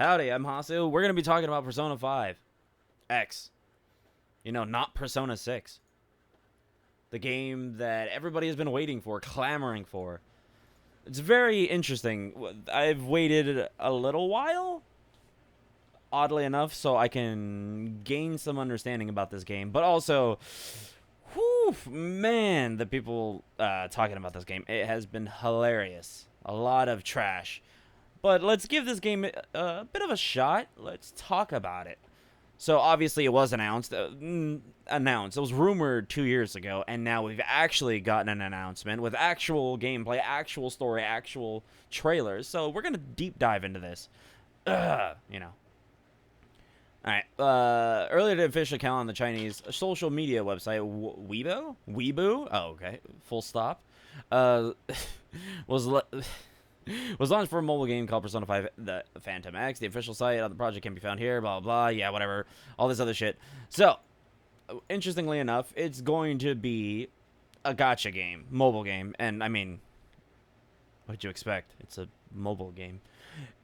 Howdy, I'm Hasu. We're going to be talking about Persona 5 X. You know, not Persona 6. The game that everybody has been waiting for, clamoring for. It's very interesting. I've waited a little while, oddly enough, so I can gain some understanding about this game. But also, whew, man, the people talking about this game, it has been hilarious. A lot of trash. But let's give this game a bit of a shot. Let's talk about it. So obviously it was announced. It was rumored 2 years ago, and now we've actually gotten an announcement with actual gameplay, actual story, actual trailers. So we're gonna deep dive into this. You know. All right. Earlier, the official account on the Chinese social media website Weibo. Oh, okay. Full stop. Was launched for a mobile game called Persona 5 the Phantom X. The official site on the project can be found here, blah, blah, blah. Yeah, whatever. All this other shit. So, interestingly enough, it's going to be a gacha game, mobile game. And, I mean, what'd you expect? It's a mobile game.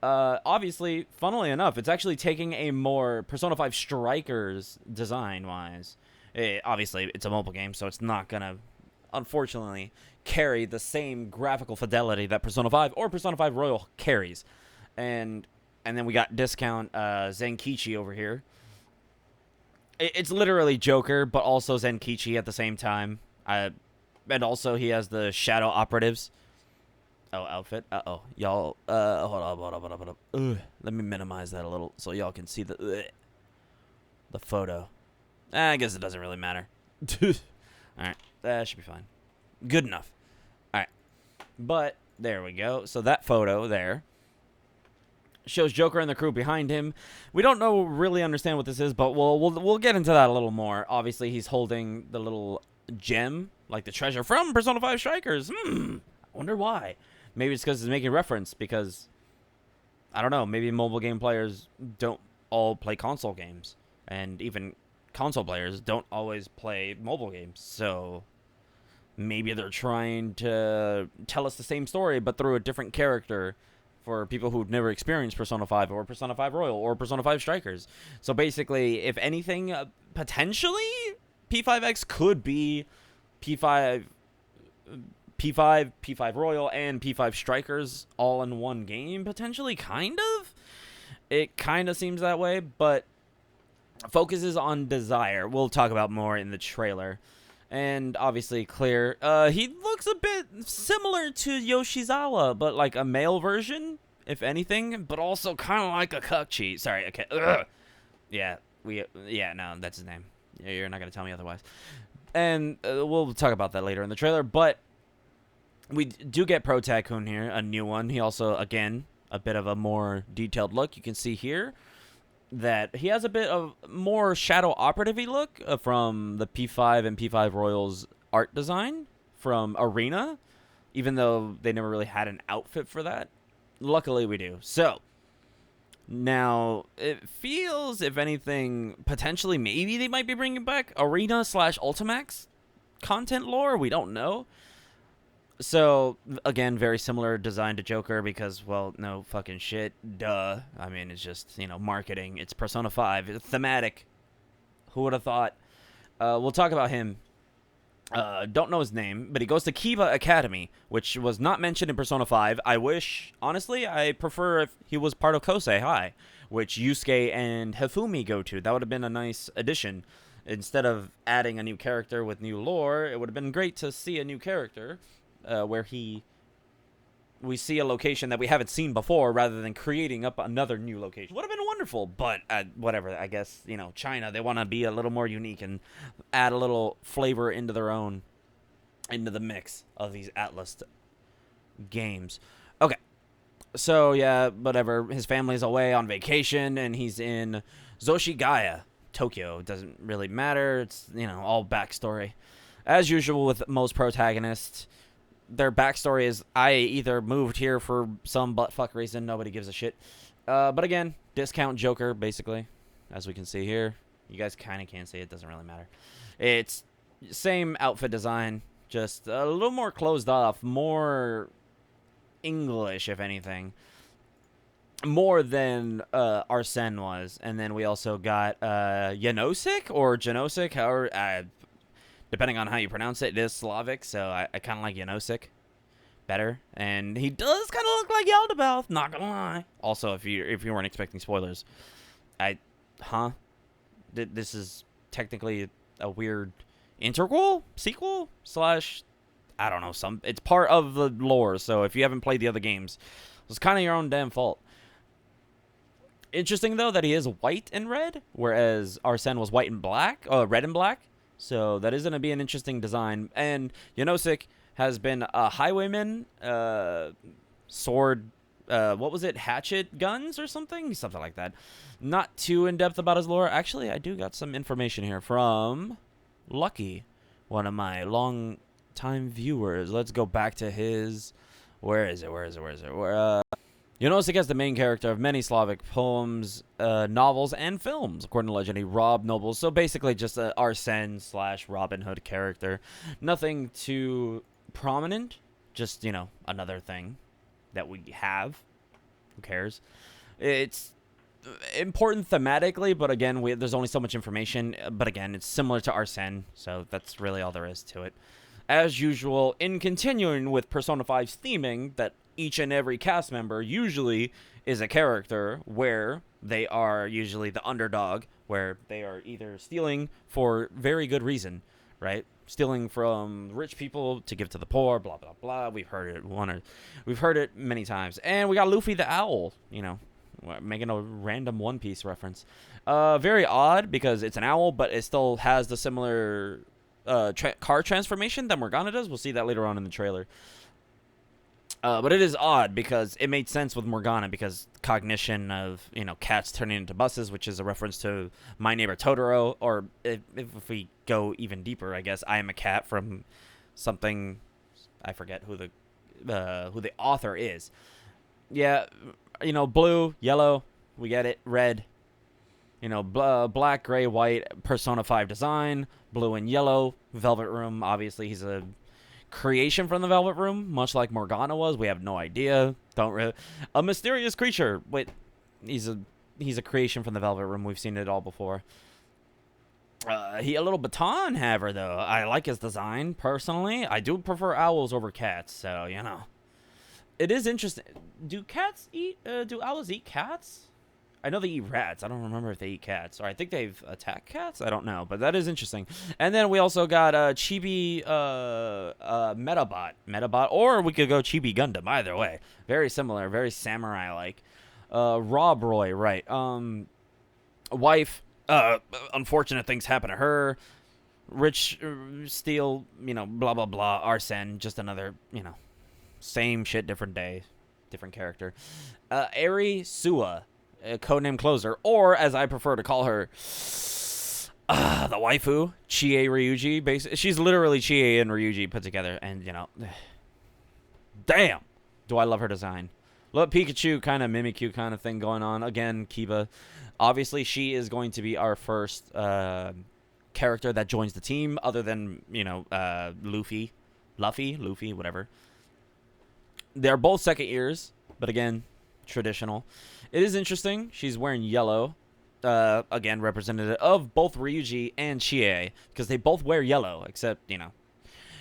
Obviously, funnily enough, it's actually taking a more Persona 5 Strikers design-wise. Obviously, it's a mobile game, so it's not going to, unfortunately, carry the same graphical fidelity that Persona 5 or Persona 5 Royal carries. And then we got discount Zenkichi over here. It's literally Joker, but also Zenkichi at the same time. And also he has the Shadow Operatives. Oh, outfit. Uh-oh. Y'all, hold up. Let me minimize that a little so y'all can see the photo. I guess it doesn't really matter. Alright, that should be fine. Good enough. Alright. But, there we go. So that photo there shows Joker and the crew behind him. We don't really understand what this is, but we'll get into that a little more. Obviously, he's holding the little gem, like the treasure from Persona 5 Strikers. I wonder why. Maybe it's because it's making reference, because, I don't know, maybe mobile game players don't all play console games. And even console players don't always play mobile games, so maybe they're trying to tell us the same story, but through a different character for people who've never experienced Persona 5 or Persona 5 Royal or Persona 5 Strikers. So basically, if anything, potentially, P5X could be P5 Royal, and P5 Strikers all in one game, potentially, kind of? It kind of seems that way, but focuses on desire. We'll talk about more in the trailer. And obviously Clear. He looks a bit similar to Yoshizawa, but like a male version, if anything. But also kind of like a Kukchi. Sorry, okay. Yeah, no, that's his name. You're not going to tell me otherwise. And we'll talk about that later in the trailer. But we do get Pro Tycoon here, a new one. He also, again, a bit of a more detailed look. You can see here that he has a bit of more Shadow Operative-y look from the P5 and P5 Royals art design from Arena, even though they never really had an outfit for that. Luckily, we do. So, now, it feels, if anything, potentially maybe they might be bringing back Arena/Ultimax content lore. We don't know. So, again, very similar design to Joker because, well, no fucking shit. Duh. I mean, it's just, marketing. It's Persona 5. It's thematic. Who would have thought? We'll talk about him. Don't know his name, but he goes to Kiba Academy, which was not mentioned in Persona 5. Honestly, I prefer if he was part of Kosei High, which Yusuke and Hifumi go to. That would have been a nice addition. Instead of adding a new character with new lore, it would have been great to see a new character where we see a location that we haven't seen before rather than creating up another new location. Would have been wonderful, but whatever. I guess, China, they want to be a little more unique and add a little flavor into the mix of these Atlus games. Okay. So, yeah, whatever. His family's away on vacation, and he's in Zoshigaya, Tokyo. It doesn't really matter. It's, all backstory. As usual with most protagonists, their backstory is, I either moved here for some buttfuck reason, nobody gives a shit. But again, discount Joker, basically, as we can see here. You guys kind of can't see it, doesn't really matter. It's same outfit design, just a little more closed off, more English, if anything. more than Arsene was. And then we also got Janosik or Janosik, however, depending on how you pronounce it. It is Slavic, so I kind of like Janosik better. And he does kind of look like Yaldabaoth, not gonna lie. Also, if you weren't expecting spoilers, this is technically a weird integral sequel slash, I don't know, it's part of the lore. So if you haven't played the other games, it's kind of your own damn fault. Interesting though that he is white and red, whereas Arsene was white and black, red and black. So that is going to be an interesting design. And Janosik has been a highwayman, sword, what was it, hatchet guns or something like that. Not too in depth about his lore. Actually, I do got some information here from Lucky, one of my long time viewers. Let's go back to his. Where is it? Janosik is the main character of many Slavic poems, novels, and films, according to legend. He robbed nobles, so basically just a Arsene / Robin Hood character. Nothing too prominent, just, another thing that we have. Who cares? It's important thematically, but again, there's only so much information. But again, it's similar to Arsene, so that's really all there is to it. As usual, in continuing with Persona 5's theming, that each and every cast member usually is a character where they are usually the underdog, where they are either stealing for very good reason, right? Stealing from rich people to give to the poor, blah, blah, blah. We've heard it many times. And we got Luffy the Owl, making a random One Piece reference. Very odd because it's an owl, but it still has the similar car transformation that Morgana does. We'll see that later on in the trailer. But it is odd because it made sense with Morgana because cognition of, cats turning into buses, which is a reference to My Neighbor Totoro, or if we go even deeper, I guess, I Am a Cat from something, I forget who the author is. Yeah, blue, yellow, we get it, red, black, gray, white, Persona 5 design, blue and yellow, Velvet Room, obviously he's a creation from the Velvet Room, much like Morgana was. We have no idea. A mysterious creature. Wait, he's a creation from the Velvet Room. We've seen it all before. He a little baton haver though. I like his design personally. I do prefer owls over cats, so it is interesting. Do owls eat cats? I know they eat rats. I don't remember if they eat cats. Or I think they've attacked cats. I don't know. But that is interesting. And then we also got Chibi Metabot. Or we could go Chibi Gundam. Either way. Very similar. Very samurai-like. Rob Roy, right. Wife. Unfortunate things happen to her. Rich steal, blah, blah, blah. Arsene. Just another, same shit, different day. Different character. Eri Sua. Codename Closer, or as I prefer to call her, the waifu, Chie Ryuji. Basically, she's literally Chie and Ryuji put together, and damn, do I love her design. Look, Pikachu kind of Mimikyu kind of thing going on. Again, Kiba. Obviously, she is going to be our first character that joins the team, other than Luffy, whatever. They're both second years, but again, traditional. It is interesting. She's wearing yellow. Again, representative of both Ryuji and Chie, because they both wear yellow, except,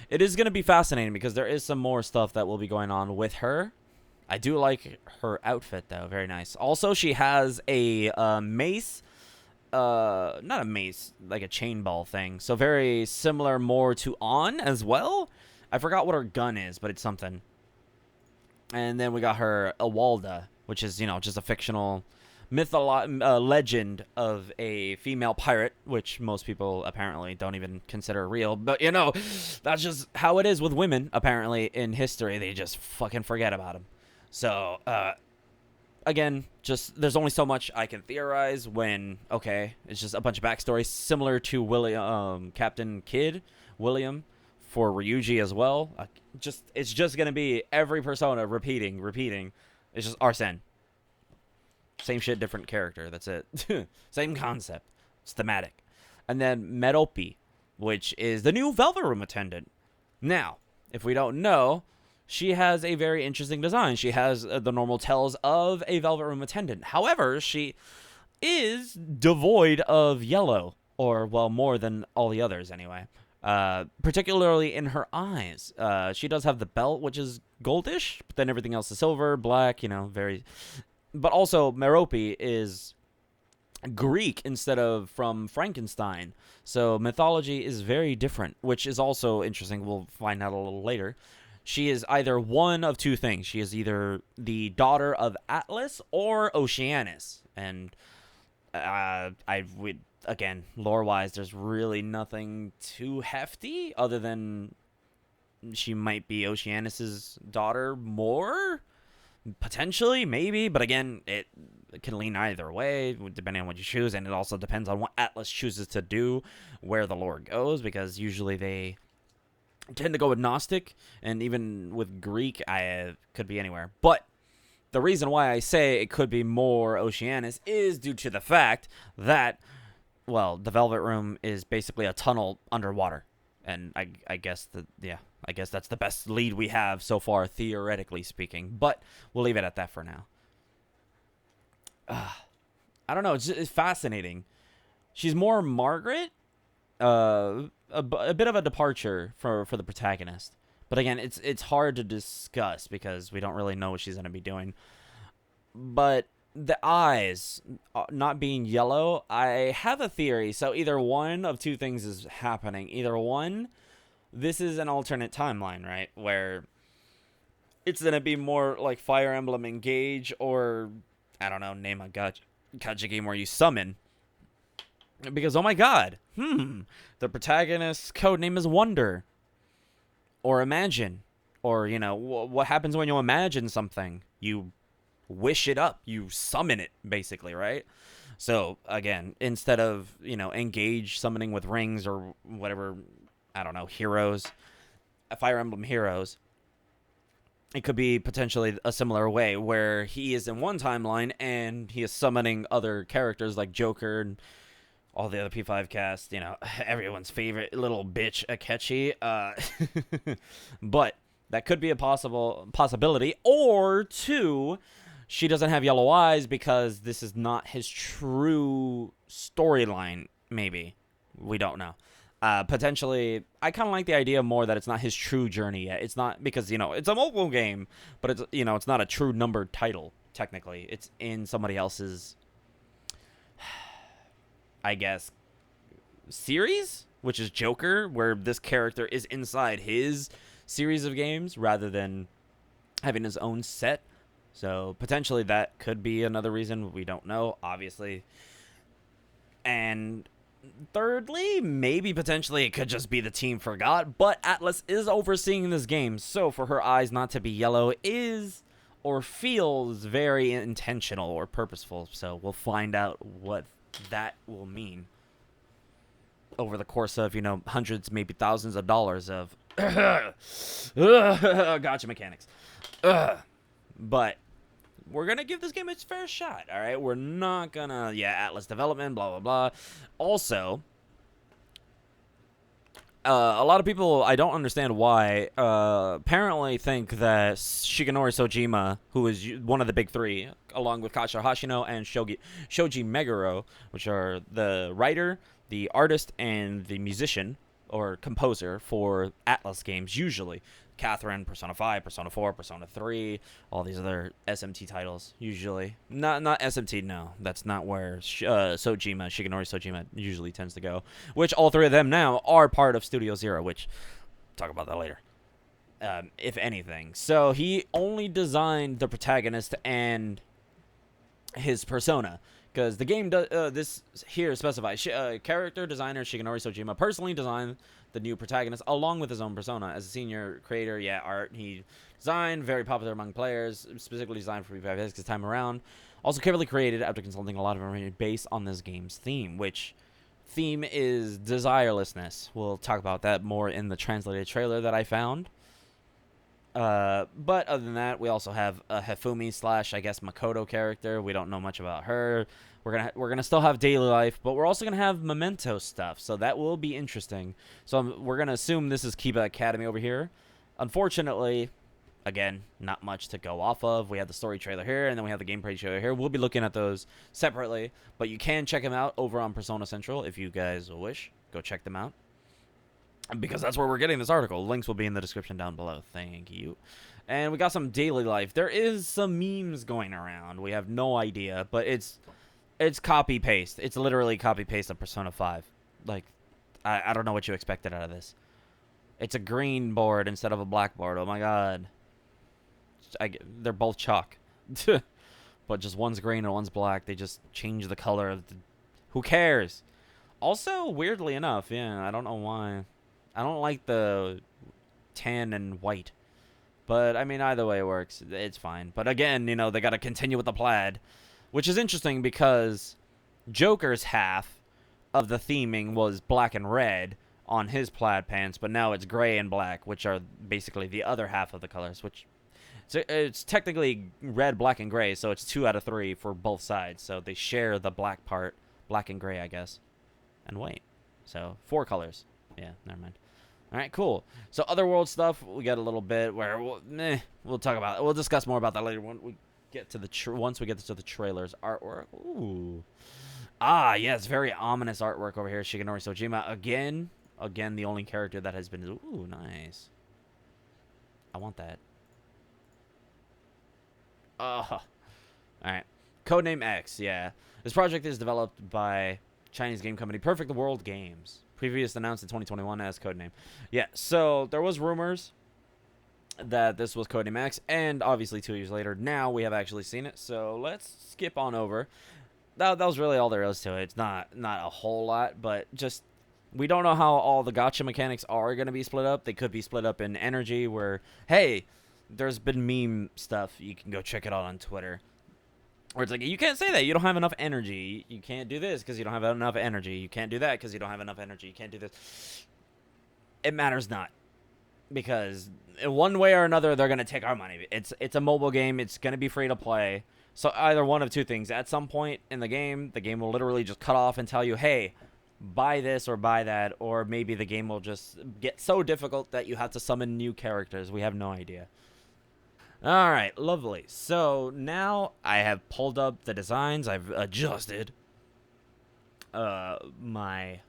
it is going to be fascinating because there is some more stuff that will be going on with her. I do like her outfit, though. Very nice. Also, she has a mace. Not a mace, like a chain ball thing. So very similar more to An as well. I forgot what her gun is, but it's something. And then we got her Awalda, which is, just a fictional legend of a female pirate, which most people apparently don't even consider real. But, that's just how it is with women, apparently, in history. They just fucking forget about them. So, again, there's only so much I can theorize when, it's just a bunch of backstory, similar to Captain Kidd, William, for Ryuji as well. It's just going to be every persona repeating. It's just Arsene. Same shit, different character. That's it. Same concept. It's thematic. And then Merope, which is the new Velvet Room attendant. Now, if we don't know, she has a very interesting design. She has the normal tells of a Velvet Room attendant. However, she is devoid of yellow, or, well, more than all the others anyway. Particularly in her eyes. She does have the belt, which is goldish, but then everything else is silver, black, very... But also, Merope is Greek instead of from Frankenstein. So mythology is very different, which is also interesting. We'll find out a little later. She is either one of two things. She is either the daughter of Atlus or Oceanus. And again, lore-wise, there's really nothing too hefty other than she might be Oceanus's daughter more. Potentially, maybe, but again, it can lean either way, depending on what you choose, and it also depends on what Atlus chooses to do, where the lore goes, because usually they tend to go agnostic, and even with Greek, I could be anywhere. But the reason why I say it could be more Oceanus is due to the fact that, well, the Velvet Room is basically a tunnel underwater. And I guess that's the best lead we have so far, theoretically speaking. But we'll leave it at that for now. I don't know. It's fascinating. She's more Margaret. A bit of a departure for the protagonist. But again, it's hard to discuss because we don't really know what she's going to be doing. But the eyes not being yellow, I have a theory. So either one of two things is happening. Either one, this is an alternate timeline, right? Where it's going to be more like Fire Emblem Engage, or, I don't know, name a gacha game where you summon. Because, oh my god, the protagonist's codename is Wonder. Or Imagine. Or, what happens when you imagine something? You wish it up. You summon it, basically, right? So, again, instead of, Engage summoning with rings or whatever, I don't know, heroes, Fire Emblem Heroes, it could be potentially a similar way where he is in one timeline and he is summoning other characters like Joker and all the other P5 cast, everyone's favorite little bitch, Akechi. But that could be a possibility. Or two, she doesn't have yellow eyes because this is not his true storyline, maybe. We don't know. Potentially, I kind of like the idea more that it's not his true journey yet. It's not, because, it's a mobile game, but it's, it's not a true numbered title, technically. It's in somebody else's, I guess, series, which is Joker, where this character is inside his series of games rather than having his own set. So potentially that could be another reason. We don't know, obviously. And thirdly, maybe potentially it could just be the team forgot, but Atlus is overseeing this game, so for her eyes not to be yellow is or feels very intentional or purposeful. So we'll find out what that will mean over the course of, hundreds, maybe thousands of dollars of gotcha mechanics. But we're going to give this game its fair shot, all right? We're not going to, Atlus development, blah, blah, blah. Also, a lot of people, I don't understand why, apparently think that Shigenori Sojima, who is one of the big three, along with Kazuo Hashino and Shoji Meguro, which are the writer, the artist, and the musician, or composer for Atlus games, usually. Catherine, Persona 5, Persona 4, Persona 3, all these other SMT titles, usually. Not SMT, no. That's not where Shigenori Sojima usually tends to go. Which all three of them now are part of Studio Zero, which, talk about that later. If anything. So he only designed the protagonist and his persona. Because the game, this here specifies, character designer Shigenori Sojima personally designed the new protagonist along with his own persona. As a senior creator, art he designed, very popular among players, specifically designed for P5 this time around. Also carefully created after consulting a lot of information based on this game's theme, which theme is desirelessness. We'll talk about that more in the translated trailer that I found. But other than that, we also have a Hefumi / I guess Makoto character. We don't know much about her. We're gonna still have daily life, but we're also gonna have memento stuff, so that will be interesting. So we're gonna assume this is Kiba Academy over here. Unfortunately, Again, not much to go off of. We have the story trailer here, and then we have the gameplay trailer here. We'll be looking at those separately, but you can check them out over on Persona Central if you guys wish. Go check them out, because that's where we're getting this article. Links will be in the description down below. Thank you. And we got some daily life. There is some memes going around. We have no idea, but it's copy paste. It's literally copy paste of Persona 5. Like, I don't know what you expected out of this. It's a green board instead of a black board. Oh my god. They're both chalk. But just one's green and one's black. They just change the color of the... Who cares? Also, weirdly enough, yeah, I don't know why. I don't like the tan and white. But, I mean, either way it works. It's fine. But again, you know, they got to continue with the plaid. Which is interesting because Joker's half of the theming was black and red on his plaid pants. But now it's gray and black, which are basically the other half of the colors. Which, so it's technically red, black, and gray. So it's 2 out of 3 for both sides. So they share the black part. Black and gray, I guess. And white. So 4 colors. Yeah, never mind. All right, cool. So otherworld stuff, we got a little bit where we'll talk about. We'll discuss more about that later when we get to the once we get to the trailers. Artwork. Ooh. Ah, yes, very ominous artwork over here. Shigenori Sojima again. Again, the only character that has been. Ooh, nice. I want that. All right. Codename X. Yeah, this project is developed by Chinese game company Perfect World Games. Previously announced in 2021 as Codename. Yeah, so there was rumors that this was Codename X, and obviously 2 years later, now we have actually seen it. So let's skip on over. That was really all there is to it. It's not a whole lot, but just we don't know how all the gacha mechanics are going to be split up. They could be split up in energy, where hey, there's been meme stuff. You can go check it out on Twitter. Where it's like, you can't say that. You don't have enough energy. You can't do this because you don't have enough energy. You can't do that because you don't have enough energy. You can't do this. It matters not. Because in one way or another, they're going to take our money. It's a mobile game. It's going to be free to play. So either one of two things. At some point in the game will literally just cut off and tell you, hey, buy this or buy that. Or maybe the game will just get so difficult that you have to summon new characters. We have no idea. Alright, lovely. So now I have pulled up the designs. I've adjusted my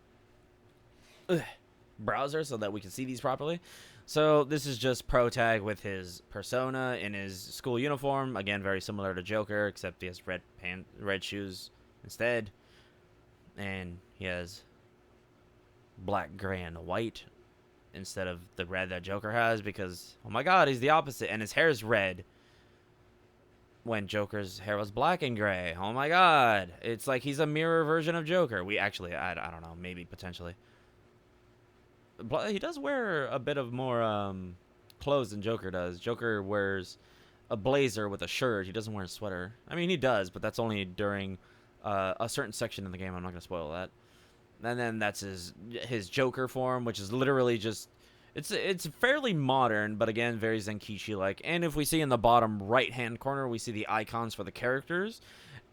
browser so that we can see these properly. So this is just Protag with his persona in his school uniform. Again, very similar to Joker, except he has red shoes instead. And he has black, gray, and white instead of the red that Joker has, because oh my god, he's the opposite, and his hair is red when Joker's hair was black and gray. Oh my god, it's like he's a mirror version of Joker. We actually, I don't know, maybe potentially. But he does wear a bit of more clothes than Joker does. Joker wears a blazer with a shirt. He doesn't wear a sweater. I mean, he does, but that's only during a certain section in the game. I'm not gonna spoil that. And then that's his Joker form, which is literally just it's fairly modern, but again very Zenkichi like. And if we see in the bottom right hand corner, we see the icons for the characters,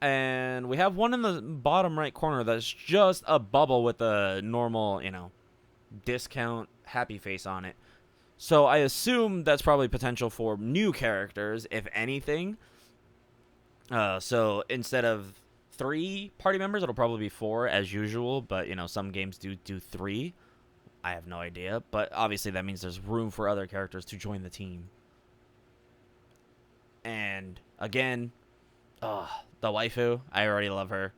and we have one in the bottom right corner that's just a bubble with a normal, you know, discount happy face on it. So I assume that's probably potential for new characters, if anything. So instead of 3 party members, it'll probably be 4 as usual, but you know, some games do 3. I have no idea, but obviously that means there's room for other characters to join the team. And again, the waifu, I already love her.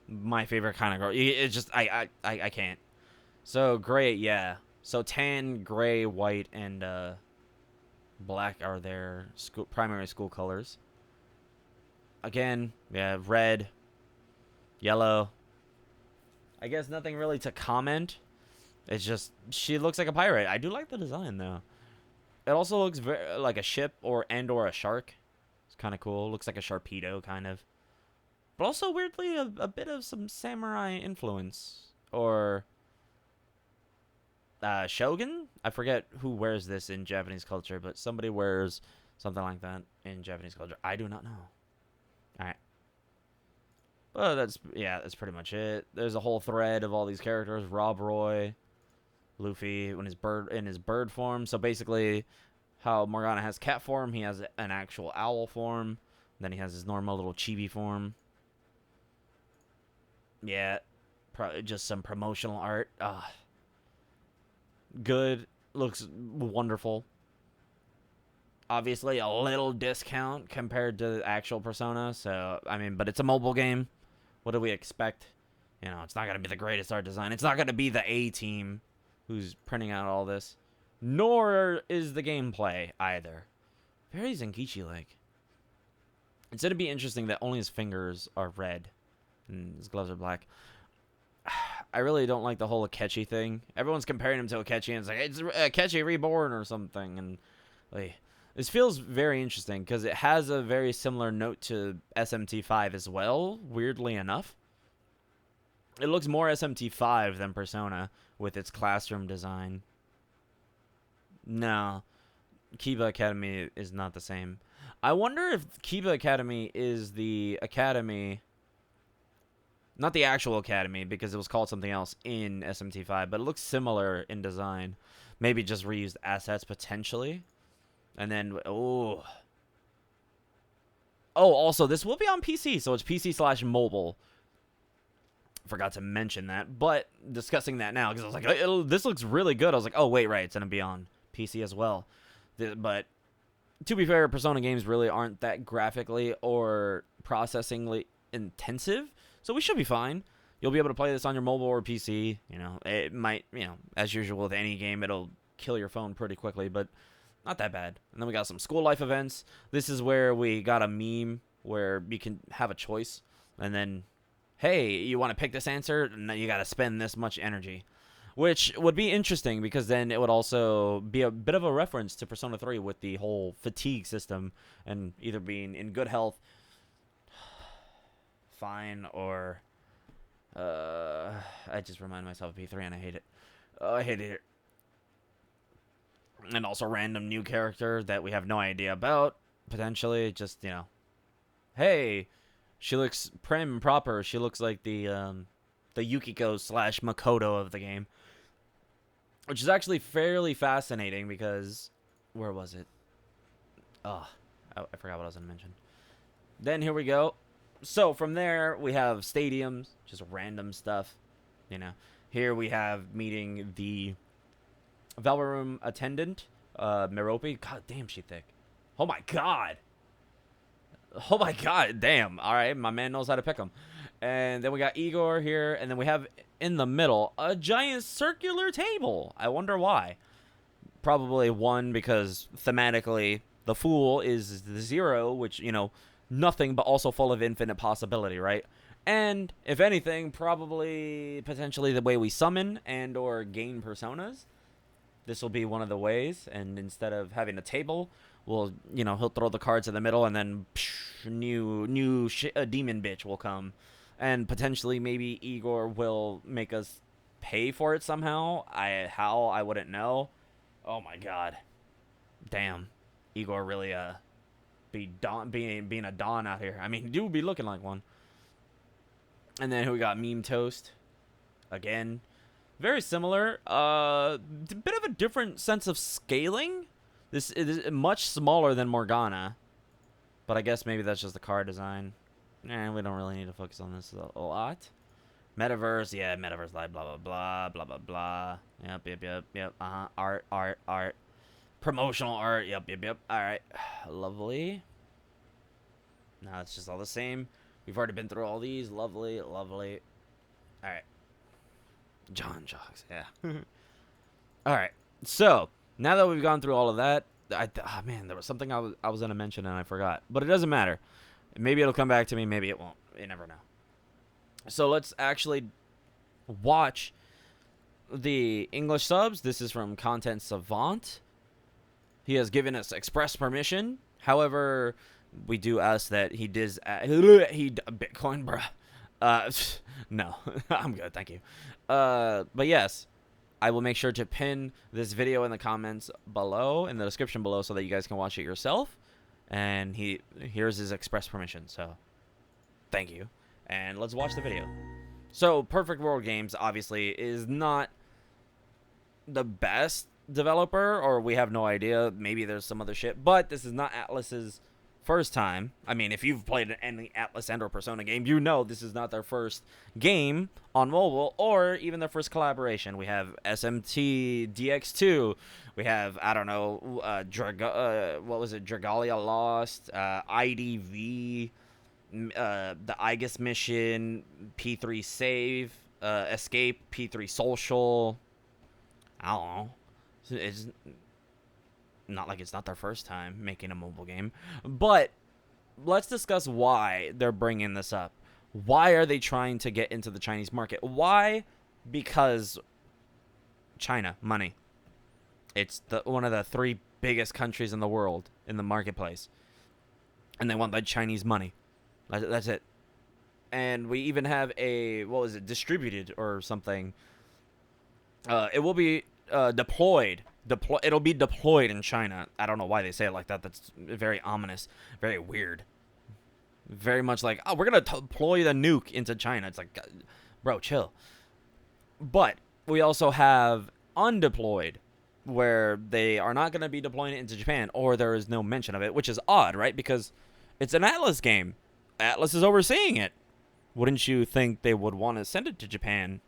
My favorite kind of girl. It's just I can't. So gray, yeah. So tan, gray, white, and black are their primary school colors. Again, yeah, red, yellow. I guess nothing really to comment. It's just she looks like a pirate. I do like the design though. It also looks very like a ship or a shark. It's kind of cool. Looks like a Sharpedo kind of. But also weirdly a bit of some samurai influence or shogun. I forget who wears this in Japanese culture, but somebody wears something like that in Japanese culture. I do not know. All right. Well, that's pretty much it. There's a whole thread of all these characters. Rob Roy, Luffy in his bird form. So basically, how Morgana has cat form, he has an actual owl form. Then he has his normal little chibi form. Yeah, probably just some promotional art. Good. Looks wonderful. Obviously, a little discount compared to the actual Persona. So, I mean, but it's a mobile game. What do we expect? You know, it's not going to be the greatest art design. It's not going to be the A-team who's printing out all this. Nor is the gameplay either. Very Zenkichi-like. It's going to be interesting that only his fingers are red and his gloves are black. I really don't like the whole Akechi thing. Everyone's comparing him to Akechi, and it's like, it's Akechi reborn or something. And like, this feels very interesting because it has a very similar note to SMT5 as well, weirdly enough. It looks more SMT5 than Persona with its classroom design. No, Kiba Academy is not the same. I wonder if Kiba Academy is the academy, not the actual academy, because it was called something else in SMT5, but it looks similar in design. Maybe just reused assets potentially. And then, also, this will be on PC, so it's PC/mobile. Forgot to mention that, but discussing that now, because I was like, this looks really good. I was like, oh, wait, right, it's going to be on PC as well. But to be fair, Persona games really aren't that graphically or processingly intensive, so we should be fine. You'll be able to play this on your mobile or PC. You know, it might, as usual with any game, it'll kill your phone pretty quickly, but not that bad. And then we got some school life events. This is where we got a meme where you can have a choice, and then, hey, you want to pick this answer? And then you got to spend this much energy, which would be interesting because then it would also be a bit of a reference to Persona 3 with the whole fatigue system and either being in good health, fine, or I just remind myself of P3 and I hate it. I hate it. And also random new character that we have no idea about, potentially. Just, hey, she looks prim and proper. She looks like the Yukiko/Makoto of the game. Which is actually fairly fascinating because, where was it? Oh, I forgot what I was going to mention. Then here we go. So from there, we have stadiums, just random stuff. Here we have meeting the Valroom attendant, Merope. God damn, she thick. Oh my god. Oh my god, damn. All right, my man knows how to pick them. And then we got Igor here, and then we have in the middle a giant circular table. I wonder why. Probably one, because thematically the Fool is the zero, which, nothing but also full of infinite possibility, right? And if anything, probably potentially the way we summon and or gain personas. This will be one of the ways, and instead of having a table, he'll throw the cards in the middle, and then a demon bitch will come, and potentially maybe Igor will make us pay for it somehow. How I wouldn't know. Oh my god, damn, Igor really being a don out here. I mean, dude be looking like one. And then we got Meme Toast, again. Very similar. A bit of a different sense of scaling. This is much smaller than Morgana. But I guess maybe that's just the card design. We don't really need to focus on this a lot. Metaverse, yeah, Metaverse Live, blah, blah, blah, blah, blah, blah. Yep. Art. Promotional art, yep. Alright, lovely. Now it's just all the same. We've already been through all these. Lovely. Alright. John Jocks, yeah. Alright, so now that we've gone through all of that, man, there was something I was going to mention and I forgot. But it doesn't matter. Maybe it'll come back to me, maybe it won't. You never know. So let's actually watch the English subs. This is from Content Savant. He has given us express permission. However, we do ask that he does... Bitcoin, bruh. No, I'm good, thank you. But yes, I will make sure to pin this video in the comments below, in the description below, so that you guys can watch it yourself. And here's his express permission, so thank you. And let's watch the video. So, Perfect World Games, obviously, is not the best developer, or we have no idea. Maybe there's some other shit. But this is not Atlus's first time. I mean, if you've played any Atlus and or Persona game, you know this is not their first game on mobile, or even their first collaboration. We have SMT DX2. We have, I don't know, what was it? Dragalia Lost, IDV, the Aegis mission, P3 Save, Escape, P3 Social. I don't know. It's not like it's not their first time making a mobile game. But let's discuss why they're bringing this up. Why are they trying to get into the Chinese market? Why? Because China, money. It's one of the 3 biggest countries in the world in the marketplace. And they want that Chinese money. That's it. And we even have a, what was it, distributed or something. It will be deployed. It'll be deployed in China. I don't know why they say it like that. That's very ominous, very weird. Very much like, oh, we're going to deploy the nuke into China. It's like, bro, chill. But we also have undeployed, where they are not going to be deploying it into Japan, or there is no mention of it, which is odd, right? Because it's an Atlus game. Atlus is overseeing it. Wouldn't you think they would want to send it to Japan?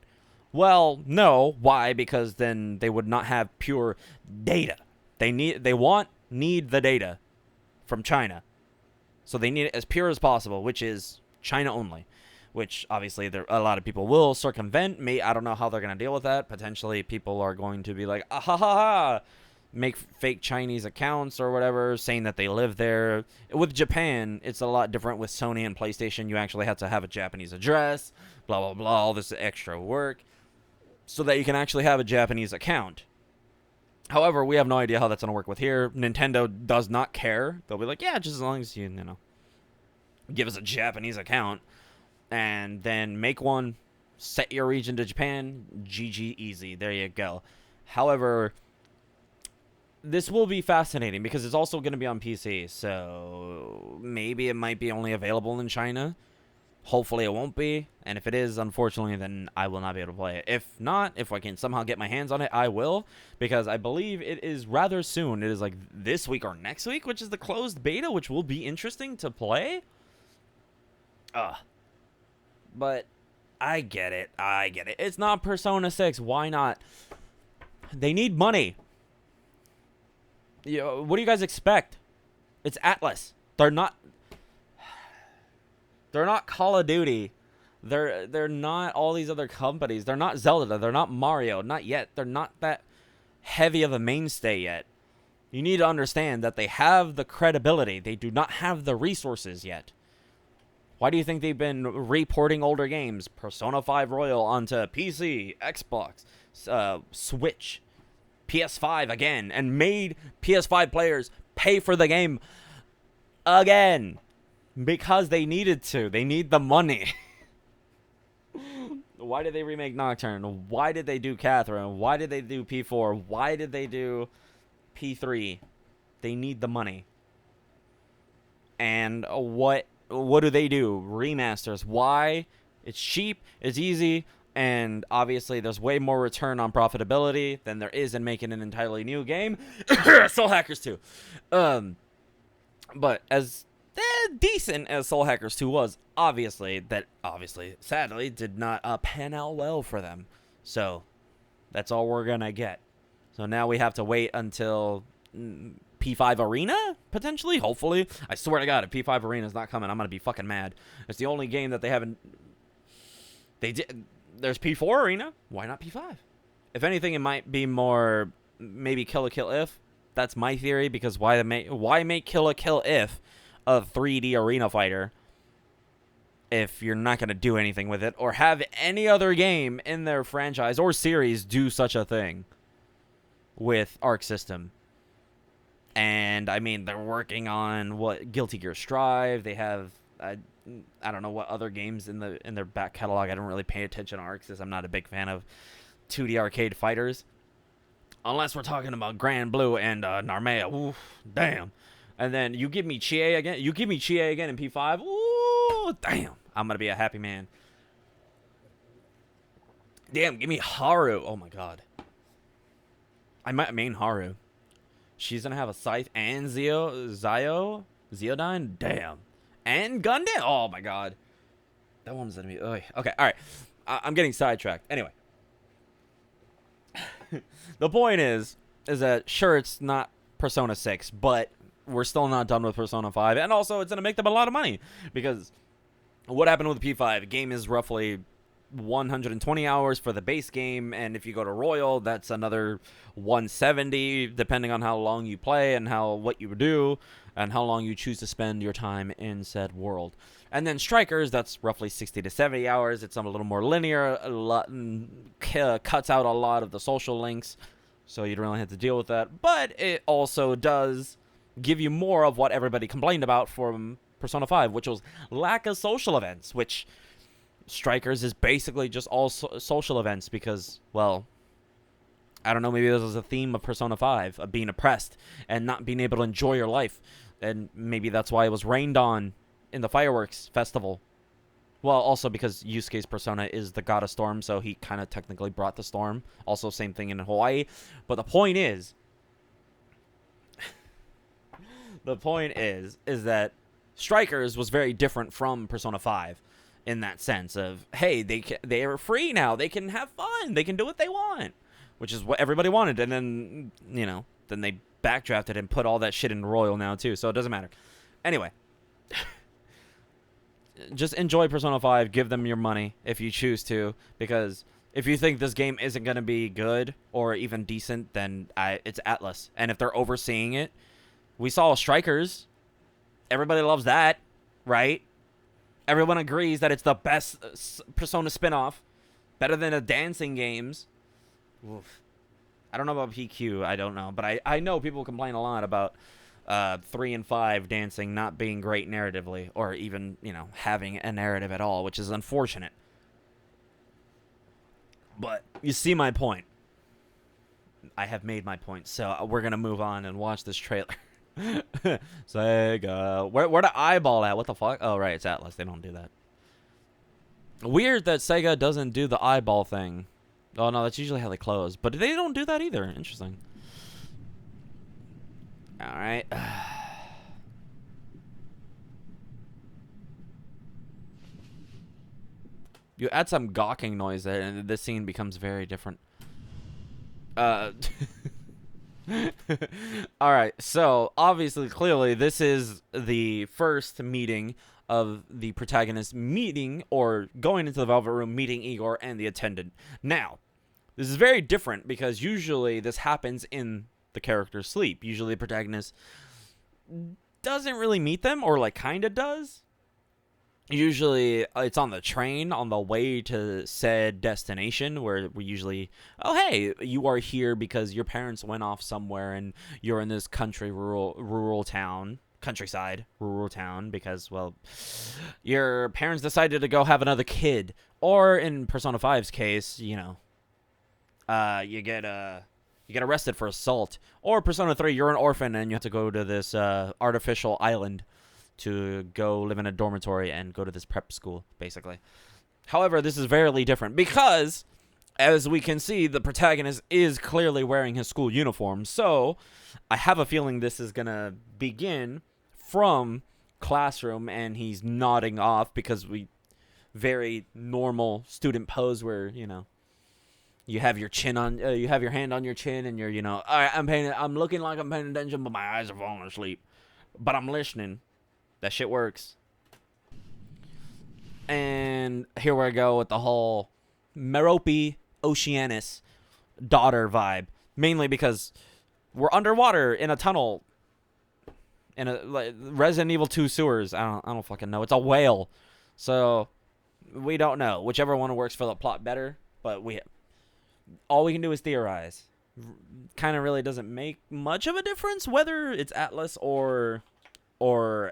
Well, no. Why? Because then they would not have pure data. They need the data from China. So they need it as pure as possible, which is China only. Which obviously a lot of people will circumvent. I don't know how they're going to deal with that. Potentially people are going to be like, ah ha ha ha, make fake Chinese accounts or whatever, saying that they live there. With Japan, it's a lot different. With Sony and PlayStation, you actually have to have a Japanese address, blah, blah, blah, all this extra work, so that you can actually have a Japanese account. However, we have no idea how that's going to work with here. Nintendo does not care. They'll be like, yeah, just as long as you know, give us a Japanese account, and then make one, set your region to Japan, GG easy. There you go. However, this will be fascinating because it's also going to be on PC, so maybe it might be only available in China. Hopefully it won't be, and if it is, unfortunately, then I will not be able to play it. If not, if I can somehow get my hands on it, I will, because I believe it is rather soon. It is like this week or next week, which is the closed beta, which will be interesting to play. But I get it. It's not Persona 6. Why not? They need money. What do you guys expect? It's Atlus. They're not Call of Duty. They're not all these other companies. They're not Zelda. They're not Mario. Not yet. They're not that heavy of a mainstay yet. You need to understand that they have the credibility. They do not have the resources yet. Why do you think they've been reporting older games? Persona 5 Royal onto PC, Xbox, Switch, PS5 again, and made PS5 players pay for the game again. Because they needed to. They need the money. Why did they remake Nocturne? Why did they do Catherine? Why did they do P4? Why did they do P3? They need the money. And what do they do? Remasters. Why? It's cheap, it's easy, and obviously there's way more return on profitability than there is in making an entirely new game. Soul Hackers 2. But as decent as Soul Hackers 2 was, obviously, sadly, did not pan out well for them. So, that's all we're gonna get. So now we have to wait until P5 Arena, potentially, hopefully. I swear to God, if P5 Arena is not coming, I'm gonna be fucking mad. It's the only game that they haven't... There's P4 Arena. Why not P5? If anything, it might be more... maybe Kill la Kill If. That's my theory, because why make Kill la Kill If a 3D arena fighter if you're not going to do anything with it, or have any other game in their franchise or series do such a thing with Arc System? And I mean, they're working on Guilty Gear Strive. They have I don't know what other games in their back catalog. I don't really pay attention to Arc System. I'm not a big fan of 2D arcade fighters, unless we're talking about Grand Blue and Narmea. Oof, damn. And then you give me Chie again. You give me Chie again in P5. Ooh, damn. I'm going to be a happy man. Damn, give me Haru. Oh, my God. I might main Haru. She's gonna have a Scythe and Zeodyne? Damn. And Gundam? Oh my god. That one's gonna be... Ugh. Okay, alright. I'm getting sidetracked. Anyway. The point is that, sure, it's not Persona 6, but we're still not done with Persona 5. And also, it's gonna make them a lot of money. Because what happened with the P5? The game is roughly 120 hours for the base game, and if you go to Royal, that's another 170, depending on how long you play and what you do and how long you choose to spend your time in said world. And then Strikers, that's roughly 60 to 70 hours. It's a little more linear, cuts out a lot of the social links, so you don't really have to deal with that. But it also does give you more of what everybody complained about from Persona 5, which was lack of social events, which Strikers is basically just all social events because, well, I don't know, maybe this was a theme of Persona 5, of being oppressed and not being able to enjoy your life. And maybe that's why it was rained on in the fireworks festival. Well, also because Yusuke's persona is the god of storm, so he kind of technically brought the storm. Also, same thing in Hawaii. But the point is... is that Strikers was very different from Persona 5. In that sense of, hey, they are free now. They can have fun. They can do what they want, which is what everybody wanted. And then, then they backdrafted and put all that shit in Royal now too. So it doesn't matter. Anyway, just enjoy Persona 5. Give them your money if you choose to, because if you think this game isn't going to be good or even decent, then it's Atlus. And if they're overseeing it, we saw Strikers. Everybody loves that, right? Everyone agrees that it's the best Persona spinoff. Better than the dancing games. Oof. I don't know about PQ. I don't know. But I know people complain a lot about 3 and 5 dancing not being great narratively. Or even, having a narrative at all. Which is unfortunate. But you see my point. I have made my point. So we're going to move on and watch this trailer. Sega. Where the eyeball at? What the fuck? Oh, right. It's Atlus. They don't do that. Weird that Sega doesn't do the eyeball thing. Oh, no. That's usually how they close. But they don't do that either. Interesting. Alright. You add some gawking noise there, and this scene becomes very different. Alright, so obviously, clearly, this is the first meeting of the protagonist meeting or going into the Velvet Room, meeting Igor and the attendant. Now, this is very different because usually this happens in the character's sleep. Usually the protagonist doesn't really meet them, or like kind of does. Usually it's on the train on the way to said destination where we usually, oh, hey, you are here because your parents went off somewhere and you're in this rural town, countryside, rural town because, well, your parents decided to go have another kid. Or in Persona 5's case, you get arrested for assault. Or Persona 3, you're an orphan and you have to go to this artificial island to go live in a dormitory and go to this prep school, basically. However, this is very different because, as we can see, the protagonist is clearly wearing his school uniform. So, I have a feeling this is going to begin from classroom and he's nodding off because very normal student pose where, you have your chin on, you have your hand on your chin and you're, all right, I'm looking like I'm paying attention, but my eyes are falling asleep. But I'm listening. That shit works. And here we go with the whole Merope Oceanus daughter vibe. Mainly because we're underwater in a tunnel. In a Resident Evil 2 sewers. I don't fucking know. It's a whale. So we don't know. Whichever one works for the plot better. But all we can do is theorize. Kind of really doesn't make much of a difference whether it's Atlus or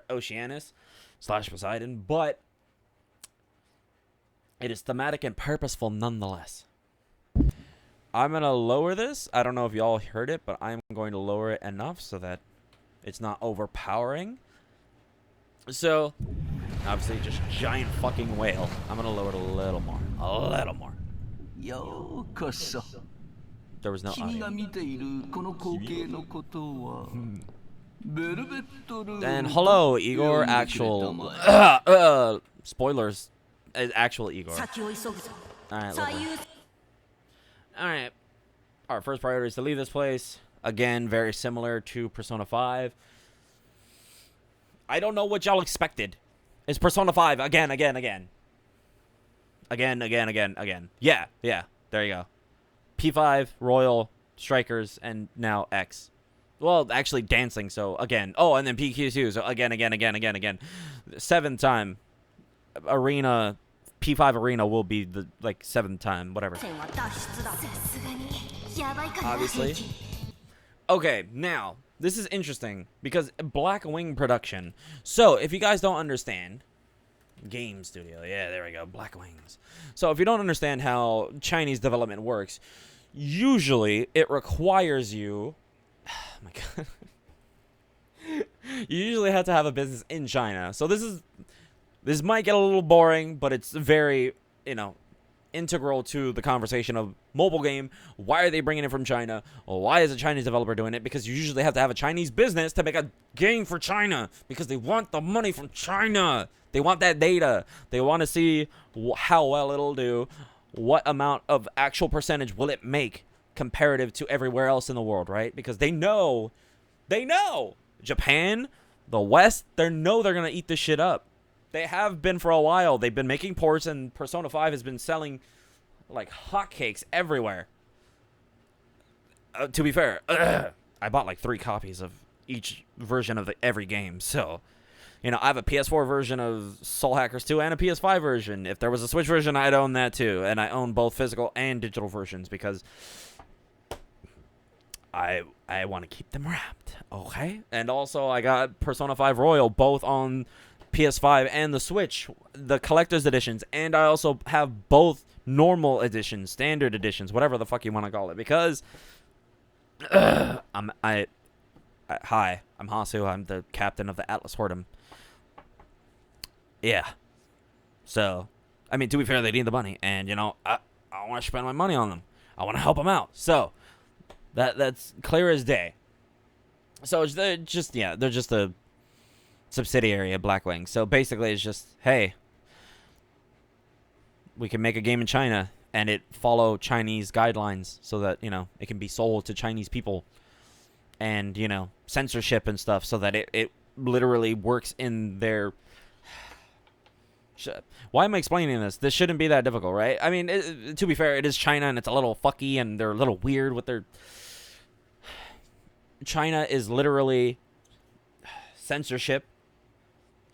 Oceanus / Poseidon, but it is thematic and purposeful nonetheless. I'm going to lower this. I don't know if y'all heard it, but I'm going to lower it enough so that it's not overpowering. So, obviously, just giant fucking whale. I'm going to lower it a little more. A little more. Yo, Koso. there was no audio. And hello, Igor. Actual spoilers. Actual Igor. Alright, alright. Our first priority is to leave this place. Again, very similar to Persona 5. I don't know what y'all expected. It's Persona 5 again. Again. Yeah. There you go. P5, Royal, Strikers, and now X. Well, actually dancing, so again. Oh, and then PQ2, so again. 7th time. Arena, P5 Arena will be the, like, 7th time, whatever. Obviously. Okay, now, this is interesting, because Black Wing Production. So, if you guys don't understand, Game Studio, yeah, there we go, Black Wings. So, if you don't understand how Chinese development works, usually it requires you, oh my god, you usually have to have a business in China. So, this might get a little boring, but it's very, integral to the conversation of mobile game. Why are they bringing it from China? Why is a Chinese developer doing it? Because you usually have to have a Chinese business to make a game for China, because they want the money from China. They want that data. They want to see how well it'll do, what amount of actual percentage will it make comparative to everywhere else in the world, right? Because they know Japan, the West, they're gonna eat this shit up. They have been for a while. They've been making ports, and Persona 5 has been selling like hotcakes everywhere. To be fair, I bought like 3 copies of each version of every game. So, I have a PS4 version of Soul Hackers 2 and a PS5 version. If there was a Switch version, I'd own that too. And I own both physical and digital versions because I want to keep them wrapped. Okay? And also, I got Persona 5 Royal both on PS5 and the Switch, the collector's editions, and I also have both normal editions, standard editions, whatever the fuck you want to call it, because I'm Hasu, I'm the captain of the Atlus Hordem. Yeah. So, I mean, to be fair, they need the money, and I want to spend my money on them. I want to help them out. So, that's clear as day. So, they're just a subsidiary of Blackwing. So basically it's just, hey, we can make a game in China and it follow Chinese guidelines so that, it can be sold to Chinese people, and, censorship and stuff, so that it literally works in their... Why am I explaining this? This shouldn't be that difficult, right? I mean, to be fair, it is China, and it's a little fucky, and they're a little weird with their... China is literally censorship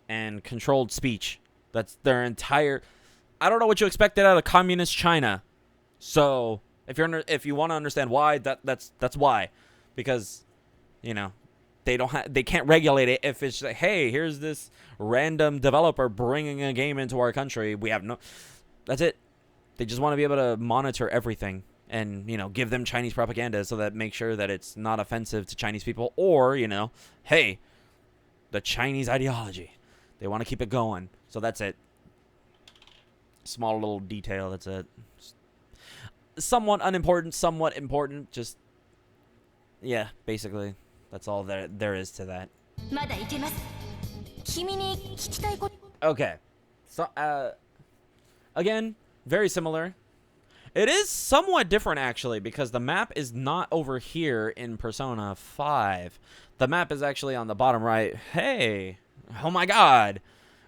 and controlled speech. That's their entire... I don't know what you expected out of communist China. So, if you want to understand why, that's why. Because, they can't regulate it if it's like, hey, here's this random developer bringing a game into our country. We have no... That's it. They just want to be able to monitor everything and, give them Chinese propaganda so that make sure that it's not offensive to Chinese people, or, hey, the Chinese ideology. They want to keep it going. So that's it. Small little detail. That's it. Somewhat unimportant, somewhat important. Just, yeah, basically. That's all there is to that. Okay. So, again, very similar. It is somewhat different, actually, because the map is not over here in Persona 5. The map is actually on the bottom right. Hey. Oh my god.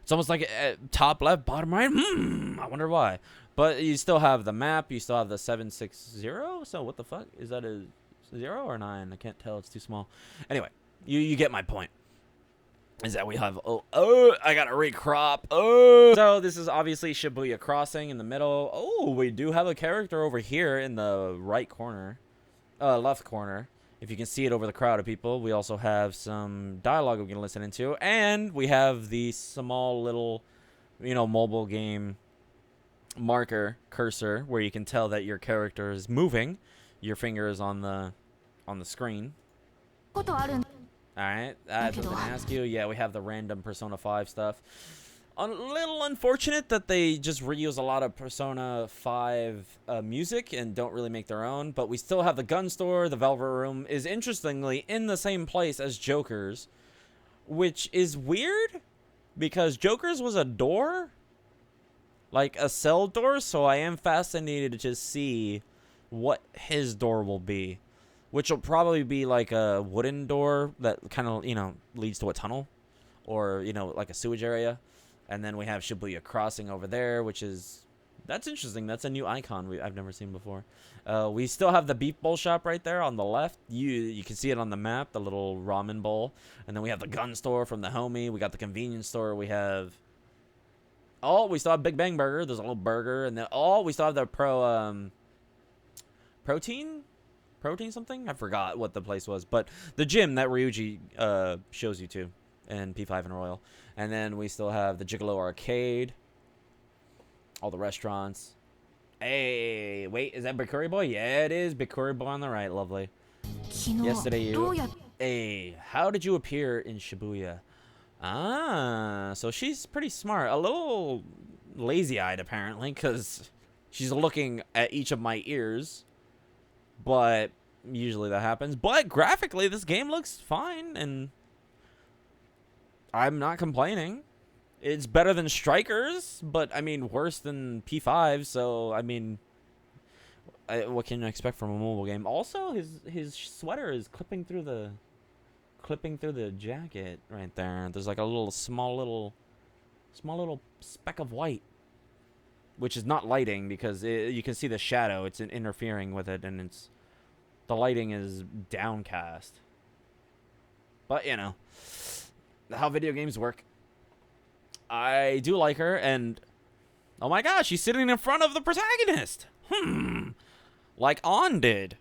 It's almost like top left, bottom right. I wonder why. But you still have the map. You still have the 760. So what the fuck? Is that a 0 or 9? I can't tell. It's too small. Anyway, you get my point. Is that we have... I gotta recrop. So this is obviously Shibuya Crossing in the middle. Oh, we do have a character over here in the right corner. Left corner. If you can see it over the crowd of people. We also have some dialogue we can listen into. And we have the small little, mobile game marker cursor where you can tell that your character is moving. Your finger is on the screen. Alright, I was going to ask you. Yeah, we have the random Persona 5 stuff. A little unfortunate that they just reuse a lot of Persona 5 music and don't really make their own, but we still have the gun store. The Velvet Room is interestingly in the same place as Joker's, which is weird because Joker's was a door, like a cell door, so I am fascinated to see what his door will be, which will probably be like a wooden door that kind of, you know, leads to a tunnel or, you know, like a sewage area. And then we have Shibuya Crossing over there, which is... That's interesting. That's a new icon I've never seen before. We still have the beef bowl shop right there on the left. You can see it on the map, the little ramen bowl. And then we have the gun store from the homie. We got the convenience store. We have... Oh, we still have Big Bang Burger. There's a little burger. And then... Oh, we still have the protein something? I forgot what the place was. But the gym that Ryuji shows you to in P5 and Royal. And then we still have the Gigolo Arcade. All the restaurants. Hey, wait, is that Bikuri Boy? Yeah, it is. Bikuri Boy on the right. Lovely. Yesterday you... Hey, how did you appear in Shibuya? Ah, so she's pretty smart. A little lazy-eyed, apparently, because she's looking at each of my ears. But usually that happens. But graphically, this game looks fine, and... I'm not complaining. It's better than Strikers, but I mean worse than P5. So I mean, what can you expect from a mobile game? Also, his sweater is clipping through the jacket right there. There's like a small little speck of white, which is not lighting because you can see the shadow. It's interfering with it, and the lighting is downcast. But you know. How video games work. I do like her, and oh my gosh, she's sitting in front of the protagonist. Like On did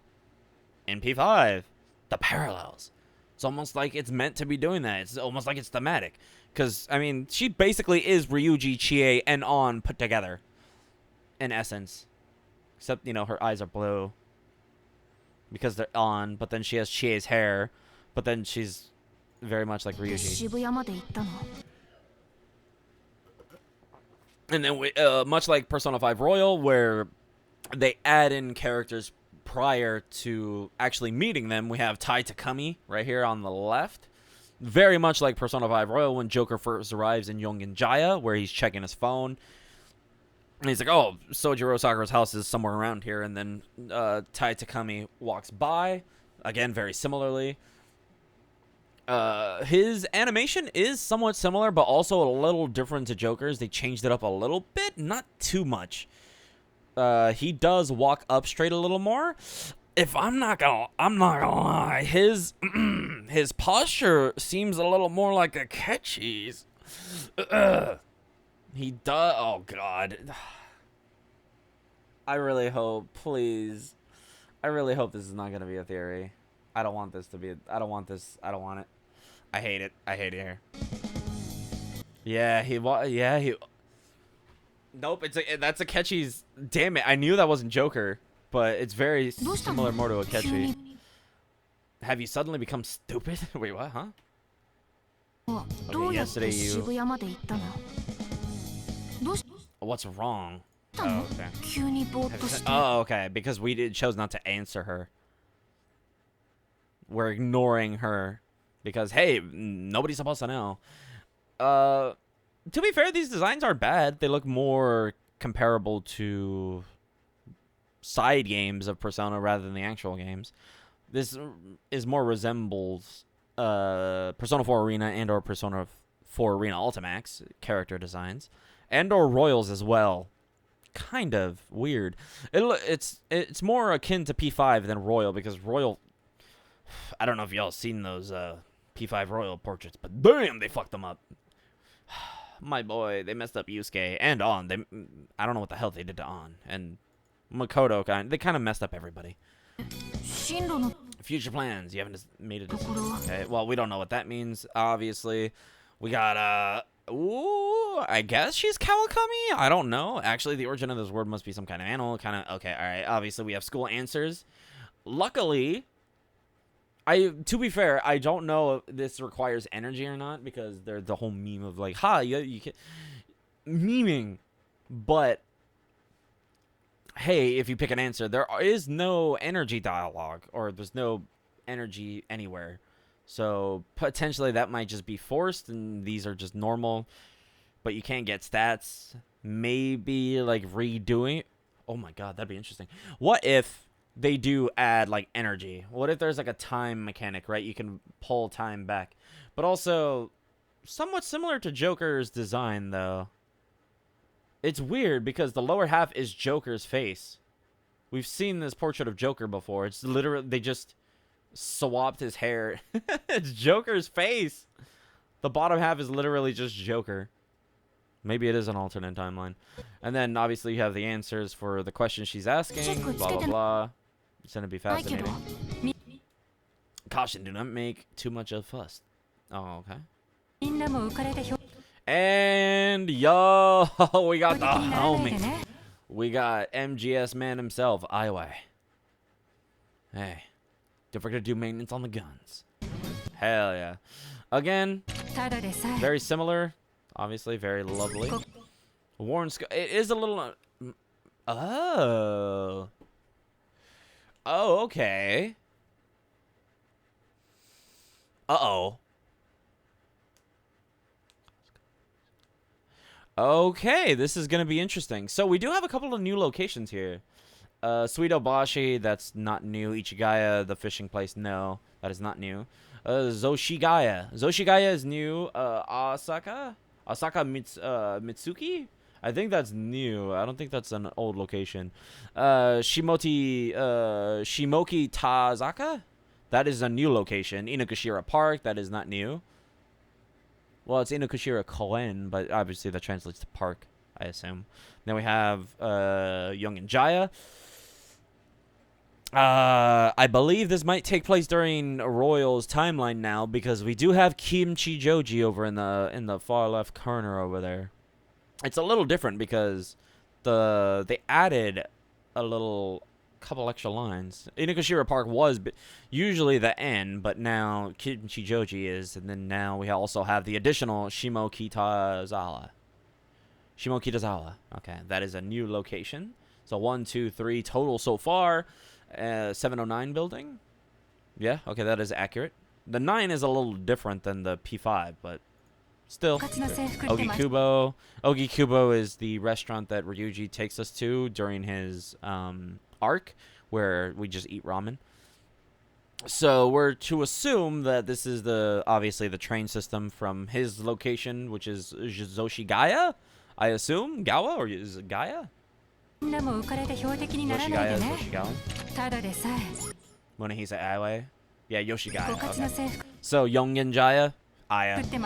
in P5. The parallels. It's almost like it's meant to be doing that. It's almost like it's thematic. Because, I mean, she basically is Ryuji, Chie, and On put together. In essence. Except, you know, her eyes are blue. Because they're On, but then she has Chie's hair. But then she's... very much like Ryuji. And then we, much like Persona 5 Royal, where they add in characters prior to actually meeting them, we have Tai Takumi right here on the left. Very much like Persona 5 Royal when Joker first arrives in Yongen-Jaya, where he's checking his phone. And he's like, oh, Sojiro Sakura's house is somewhere around here. And then Tai Takumi walks by, again, very similarly. His animation is somewhat similar, but also a little different to Joker's. They changed it up a little bit, not too much. He does walk up straight a little more. If I'm not gonna lie, his his posture seems a little more like a Ketchi's. He does. Oh God. I really hope, please. I really hope this is not gonna be a theory. I don't want this to be. I don't want this. I don't want it. I hate it. I hate it here. Yeah, he. Nope, that's a Ketchi's. Damn it! I knew that wasn't Joker, but it's very similar more to a Ketchi. Have you suddenly become stupid? Wait, what? Huh? Okay, yesterday you. What's wrong? Oh, okay. Oh, okay. Because we chose not to answer her. We're ignoring her because, hey, nobody's supposed to know. To be fair, these designs aren't bad. They look more comparable to side games of Persona rather than the actual games. This is more resembles Persona 4 Arena and or Persona 4 Arena Ultimax character designs and or Royals as well. Kind of weird. It's more akin to P5 than Royal because Royal... I don't know if y'all seen those P5 Royal portraits, but damn, they fucked them up. My boy, they messed up Yusuke and On. I don't know what the hell they did to On. And Makoto, they kind of messed up everybody. Future plans. You haven't made a decision. Okay, well, we don't know what that means, obviously. We got, ooh, I guess she's Kawakami? I don't know. Actually, the origin of this word must be some kind of animal. Okay, alright. Obviously, we have school answers. Luckily... to be fair, I don't know if this requires energy or not because there's the whole meme of like, you can, memeing, but hey, if you pick an answer, there is no energy dialogue, or there's no energy anywhere. So potentially that might just be forced, and these are just normal, but you can't get stats. Maybe like redoing. Oh my god, that'd be interesting. What if they do add like energy? What if there's like a time mechanic, right? You can pull time back, but also somewhat similar to Joker's design, though. It's weird because the lower half is Joker's face. We've seen this portrait of Joker before. It's literally, they just swapped his hair. It's Joker's face. The bottom half is literally just Joker. Maybe it is an alternate timeline. And then obviously you have the answers for the questions she's asking. Blah, blah, blah. It's going to be fascinating. Caution, do not make too much of fuss. Oh, okay. And yo, we got the homie. We got MGS man himself, Iwai. Hey, don't forget to do maintenance on the guns. Hell yeah. Again, very similar. Obviously, very lovely. Warren Scott. It is a little. Oh. Oh, okay. Uh-oh. Okay, this is going to be interesting. So we do have a couple of new locations here. Suidobashi, that's not new. Ichigaya, the fishing place, no, that is not new. Zoshigaya. Zoshigaya is new. Osaka Mitsuki? I think that's new. I don't think that's an old location. Shimoki Tazaka? That is a new location. Inokashira Park, that is not new. Well, it's Inokashira Koen, but obviously that translates to park, I assume. Then we have Yongen Jaya. I believe this might take place during Royal's timeline now, because we do have Kimchi Joji over in the far left corner over there. It's a little different because they added a couple extra lines. Inokashira Park was usually the end, but now Kimchi Joji is, and then now we also have the additional Shimokitazawa. Okay, that is a new location. So 1, 2, 3 total so far. 709 building. Yeah, okay, that is accurate. The 9 is a little different than the P5, but still. Ogikubo. Ogikubo is the restaurant that Ryuji takes us to during his arc, where we just eat ramen. So we're to assume that this is obviously the train system from his location, which is Zoshigaya, I assume. Gawa, or is it Gaia? Yoshigaya is Yoshigawa. Munehisa Aiwei. Yeah, Yoshigaya. Okay. So Yongenjaya, Aya. Okay.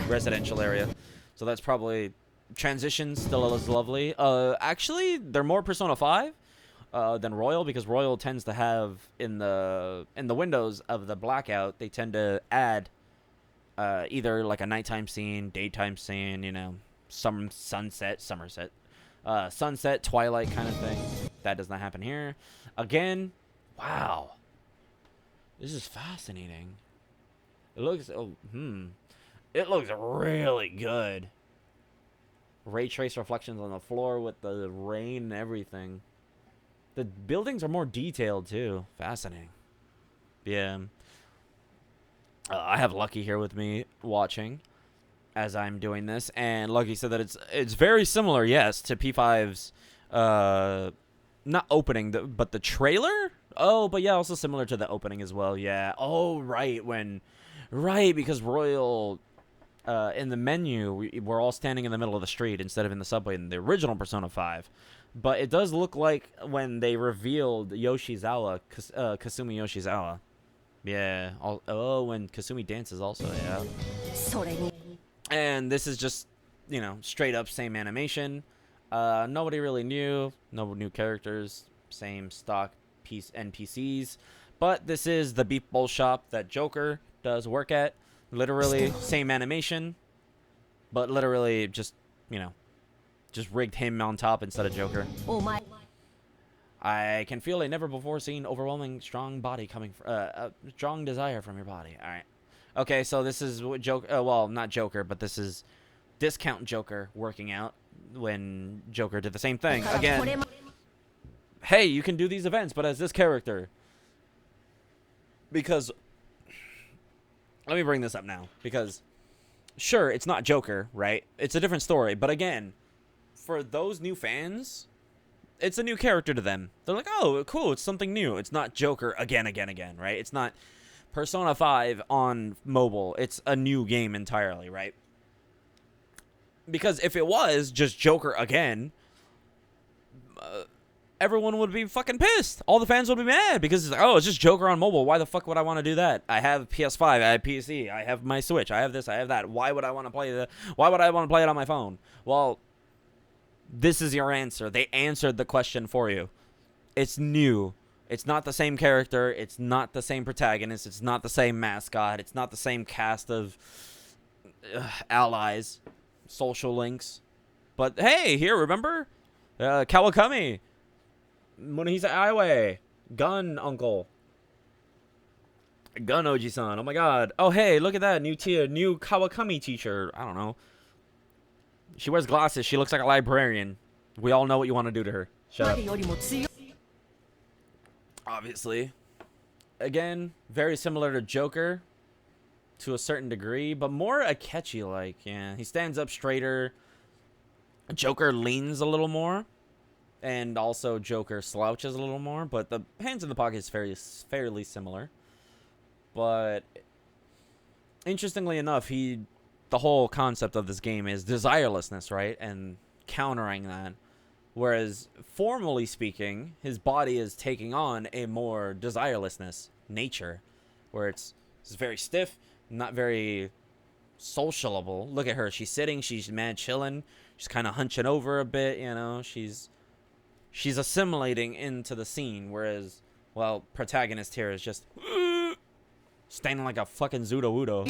Residential area. So that's probably transition still is lovely. Actually, they're more Persona 5 than Royal, because Royal tends to have in the windows of the blackout, they tend to add either like a nighttime scene, daytime scene, you know, some sunset, twilight kind of thing. That does not happen here. Again, wow. This is fascinating. It looks it looks really good. Ray trace reflections on the floor with the rain and everything. The buildings are more detailed too. Fascinating. Yeah. I have Lucky here with me watching as I'm doing this, and Lucky said that it's very similar, yes, to P5's not opening, but the trailer. Oh, but yeah, also similar to the opening as well. Yeah. Oh, right, because Royal in the menu, we're all standing in the middle of the street instead of in the subway in the original Persona 5. But it does look like when they revealed Yoshizawa, Kasumi Yoshizawa. Yeah. When Kasumi dances also, yeah. And this is just, you know, straight up same animation. Nobody really new. No new characters. Same stock NPCs. But this is the beef bowl shop that Joker does work at. Literally same animation. But literally just, you know, just rigged him on top instead of Joker. Oh my! I can feel a never before seen overwhelming strong body coming, strong desire from your body. All right. Okay, so this is what Joker. Well, not Joker, but this is discount Joker working out when Joker did the same thing. Again, hey, you can do these events, but as this character. Because, let me bring this up now. Because, sure, it's not Joker, right? It's a different story. But again, for those new fans, it's a new character to them. They're like, oh, cool, it's something new. It's not Joker again, right? It's not Persona 5 on mobile. It's a new game entirely, right? Because if it was just Joker again, everyone would be fucking pissed. All the fans would be mad because it's like, oh, it's just Joker on mobile. Why the fuck would I want to do that? I have PS5, I have PC, I have my Switch, I have this, I have that. Why would I want to play Why would I want to play it on my phone? Well, this is your answer. They answered the question for you. It's new. It's not the same character. It's not the same protagonist. It's not the same mascot. It's not the same cast of allies, social links. But hey, here, remember? Kawakami. Munehisa Aiwei. Gun Uncle. Gun Oji-san. Oh my god. Oh hey, look at that. New Kawakami teacher. I don't know. She wears glasses. She looks like a librarian. We all know what you want to do to her. Shut up. Obviously. Again, very similar to Joker to a certain degree, but more Akechi-like. Yeah, he stands up straighter. Joker leans a little more. And also Joker slouches a little more, but the hands in the pocket is fairly similar. But interestingly enough, the whole concept of this game is desirelessness, right? And countering that. Whereas, formally speaking, his body is taking on a more desirelessness nature. Where it's very stiff, not very sociable. Look at her. She's sitting. She's mad chilling. She's kind of hunching over a bit, you know. She's assimilating into the scene. Whereas, well, protagonist here is just standing like a fucking Zudo-Wudo.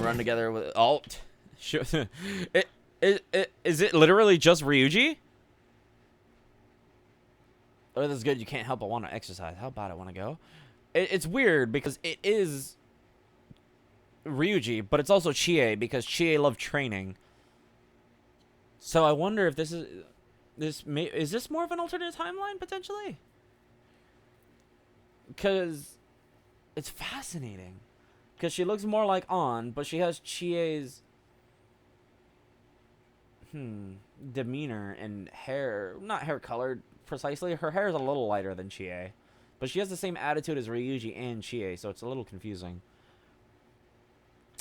Run together with... Oh. Is it literally just Ryuji? Oh, that's good. You can't help but want to exercise. How about I want to go? It's weird because it is Ryuji, but it's also Chie because Chie loved training. So I wonder if is this more of an alternate timeline potentially? Because it's fascinating. Because she looks more like An, but she has Chie's demeanor and hair. Not hair colored precisely. Her hair is a little lighter than Chie. But she has the same attitude as Ryuji and Chie, so it's a little confusing.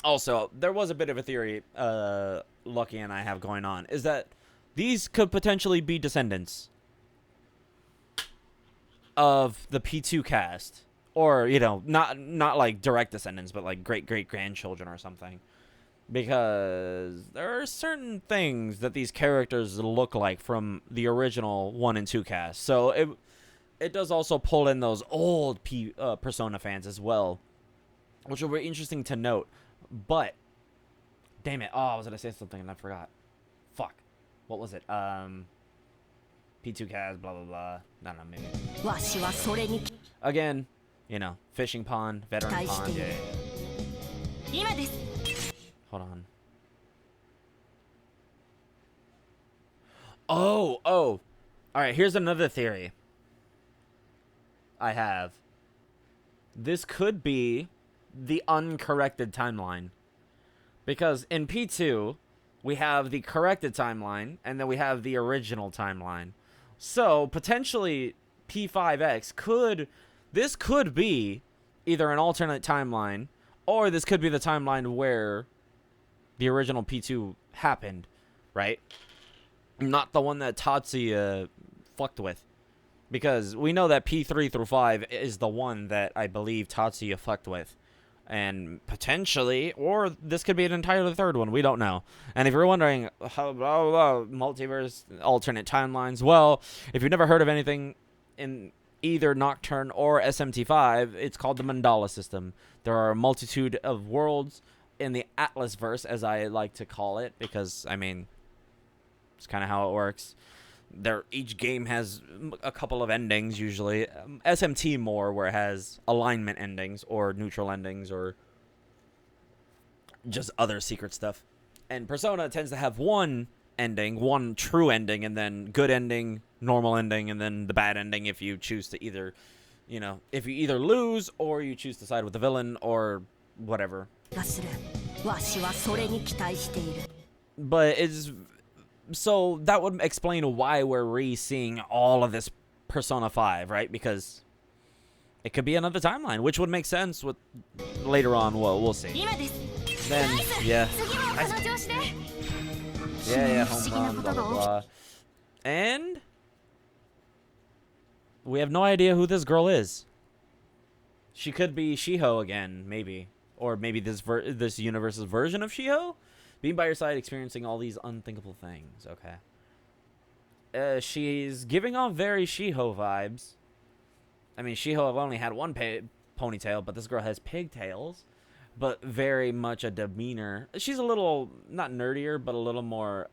Also, there was a bit of a theory Lucky and I have going on. Is that these could potentially be descendants of the P2 cast. Or, you know, not like direct descendants, but like great-great-grandchildren or something. Because there are certain things that these characters look like from the original 1 and 2 cast. So it does also pull in those old Persona fans as well. Which will be interesting to note. But, damn it. Oh, I was going to say something and I forgot. Fuck. What was it? P2 cast, blah, blah, blah. I don't know, maybe. Again... You know, fishing pond, veteran pond, yeah. Hold on. Oh. Alright, here's another theory I have. This could be the uncorrected timeline. Because in P2, we have the corrected timeline, and then we have the original timeline. So, potentially, P5X could... This could be either an alternate timeline, or this could be the timeline where the original P2 happened, right? Not the one that Tatsuya fucked with. Because we know that P3 through 5 is the one that I believe Tatsuya fucked with. And potentially, or this could be an entirely third one, we don't know. And if you're wondering, how multiverse, alternate timelines, well, if you've never heard of anything in... either Nocturne or SMT5, it's called the Mandala system. There are a multitude of worlds in the Atlus verse, as I like to call it, because, I mean, it's kind of how it works. Each game has a couple of endings, usually. SMT more, where it has alignment endings, or neutral endings, or just other secret stuff. And Persona tends to have one ending, one true ending, and then good ending, normal ending, and then the bad ending if you choose to either, you know, if you either lose or you choose to side with the villain or whatever. But it's... So that would explain why we're re-seeing all of this Persona 5, right? Because it could be another timeline, which would make sense with later on. Well, we'll see. Then, yeah. Yeah, home run, blah, blah, blah. And we have no idea who this girl is. She could be Shiho again, maybe. Or maybe this universe's version of Shiho? Being by your side, experiencing all these unthinkable things. Okay. She's giving off very Shiho vibes. I mean, Shiho have only had one ponytail, but this girl has pigtails. But very much a demeanor. She's a little, not nerdier, but a little more,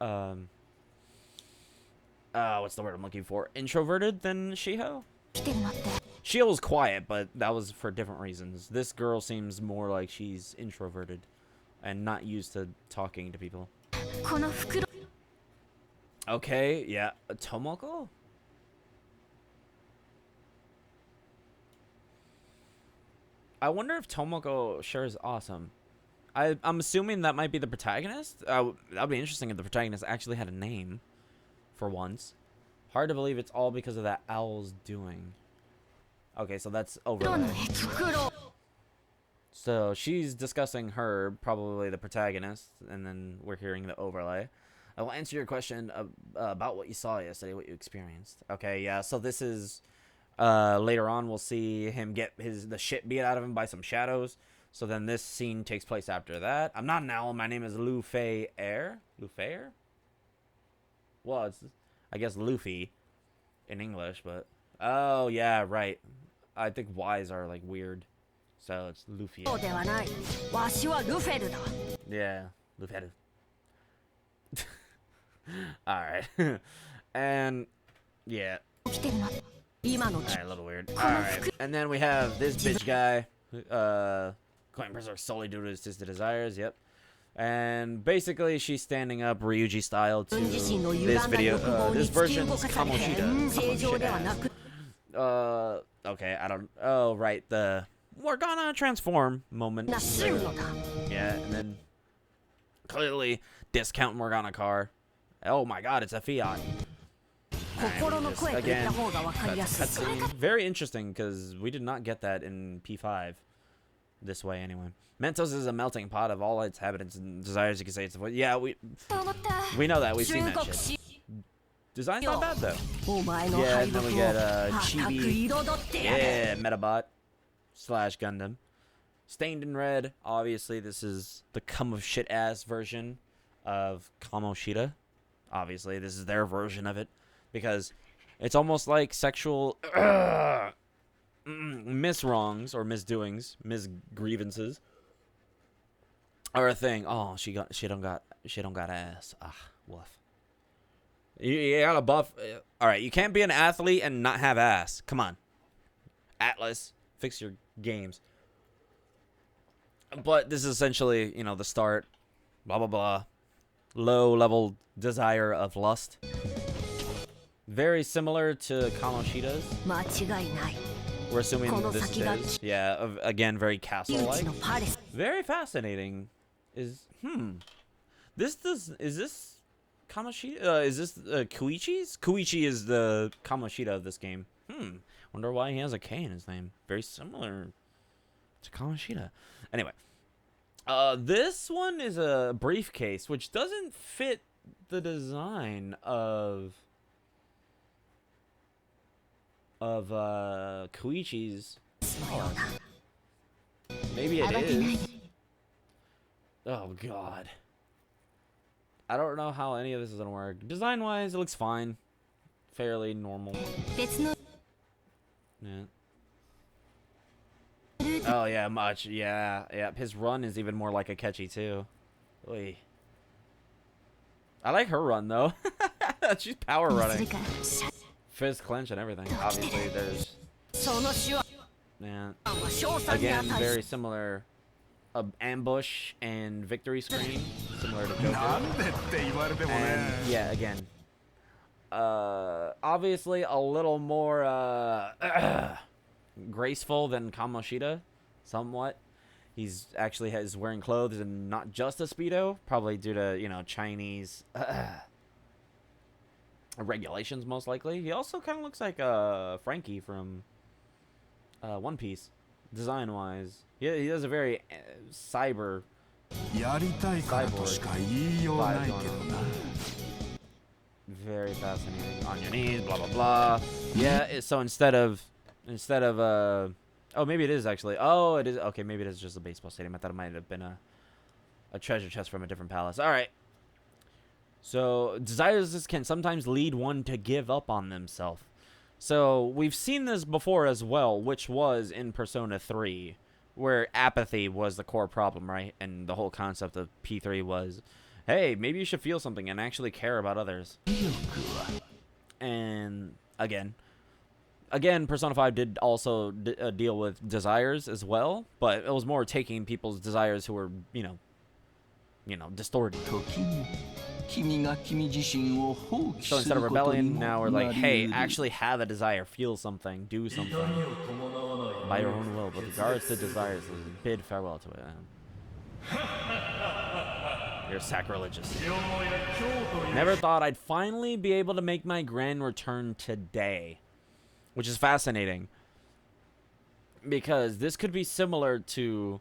what's the word I'm looking for? Introverted than Shiho? Shiho was quiet, but that was for different reasons. This girl seems more like she's introverted and not used to talking to people. Okay, yeah. Tomoko? I wonder if Tomoko sure is awesome. I'm assuming that might be the protagonist. That would be interesting if the protagonist actually had a name for once. Hard to believe it's all because of that owl's doing. Okay, so that's over. So she's discussing her, probably the protagonist, and then we're hearing the overlay. I will answer your question about what you saw yesterday, what you experienced. Okay, yeah, so this is later on we'll see him get the shit beat out of him by some shadows. So then this scene takes place after that. I'm not an owl, my name is Luffy Air. Luffy Air? Well, it's I guess Luffy in English, but oh yeah, right. I think Y's are like weird. So it's Luffy. Yeah, Luffy. Alright. And yeah. Alright, a little weird. Alright. And then we have this bitch guy. Claiming berserk solely due to his twisted desires, yep. And basically she's standing up Ryuji style to this video, this version's Kamoshida. Okay, I don't, oh right, the Morgana transform moment. Yeah, and then clearly discount Morgana car. Oh my god, it's a Fiat. Again, cutscene. Very interesting because we did not get that in P5 this way anyway. Mentos is a melting pot of all its habitants and desires. You can say it's yeah, we know that, we've seen that shit. Design's not bad though. Yeah, and then we get Chibi, yeah, Metabot / Gundam. Stained in red. Obviously, this is the cum of shit ass version of Kamoshida. Obviously, this is their version of it because it's almost like sexual miswrongs or misdoings, misgrievances are a thing. Oh, she don't got ass. Ah, woof. You gotta buff. All right, you can't be an athlete and not have ass. Come on, Atlus, fix your games. But this is essentially, you know, the start. Blah blah blah. Low level desire of lust. Very similar to Kamoshida's. We're assuming this is, yeah, again, very castle-like. Very fascinating. Is this Kamoshida? Is this Koichi's? Koichi is the Kamoshida of this game. Wonder why he has a K in his name. Very similar to Kamoshida. Anyway, this one is a briefcase, which doesn't fit the design of Koichi's. Maybe it is. Oh god. I don't know how any of this is gonna work. Design wise, it looks fine. Fairly normal. Yeah. Oh yeah, much. Yeah, yeah. His run is even more like a Akechi too. Oy. I like her run though. She's power running. Fist clench and everything. Obviously, there's. Yeah. Again, very similar. Ambush and victory screen. similar to Joker. And yeah, again, obviously a little more graceful than Kamoshida, somewhat. He's actually wearing clothes and not just a Speedo, probably due to, you know, Chinese regulations, most likely. He also kind of looks like Frankie from One Piece, design-wise. He has a very cyborg vibe going on. Very fascinating. On your knees, blah blah blah. Yeah. So instead of oh, maybe it is actually. Oh, it is. Okay, maybe it is just a baseball stadium. I thought it might have been a treasure chest from a different palace. All right. So desires can sometimes lead one to give up on themselves. So we've seen this before as well, which was in Persona 3, where apathy was the core problem, right? And the whole concept of P3 was, hey, maybe you should feel something and actually care about others. And again, Persona 5 did also deal with desires as well, but it was more taking people's desires who were, you know, distorted. So instead of rebellion, now we're like, hey, actually have a desire, feel something, do something by your own will. With regards to desires, bid farewell to it. You're sacrilegious. Never thought I'd finally be able to make my grand return today. Which is fascinating. Because this could be similar to...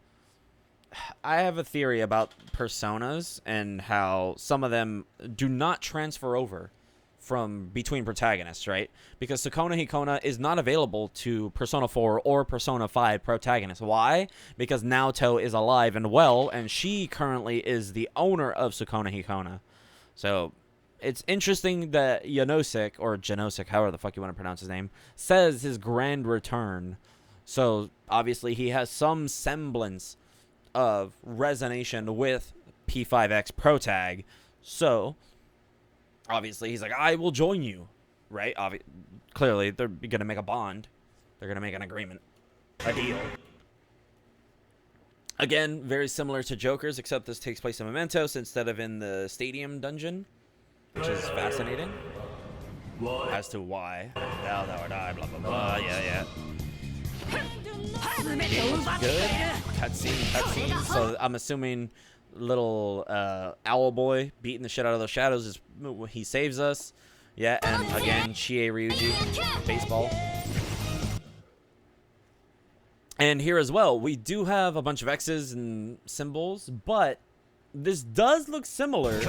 I have a theory about personas and how some of them do not transfer over from between protagonists, right? Because Sukuna Hikona is not available to Persona 4 or Persona 5 protagonists. Why? Because Naoto is alive and well, and she currently is the owner of Sukuna Hikona. So it's interesting that Janosik, or Janosik, however the fuck you want to pronounce his name, says his grand return. So obviously he has some semblance of resonation with P5X protag. So obviously he's like, I will join you, right? Clearly they're gonna make a bond, they're gonna make an agreement, a deal. Again, very similar to Joker's, except this takes place in Mementos instead of in the stadium dungeon, which is fascinating as to why. Now thou or die, blah blah blah. Yeah. Good. Cutscene. So I'm assuming little owl boy beating the shit out of those shadows is he saves us. Yeah, and again, Chie Ryuji, baseball. And here as well, we do have a bunch of X's and symbols, but this does look similar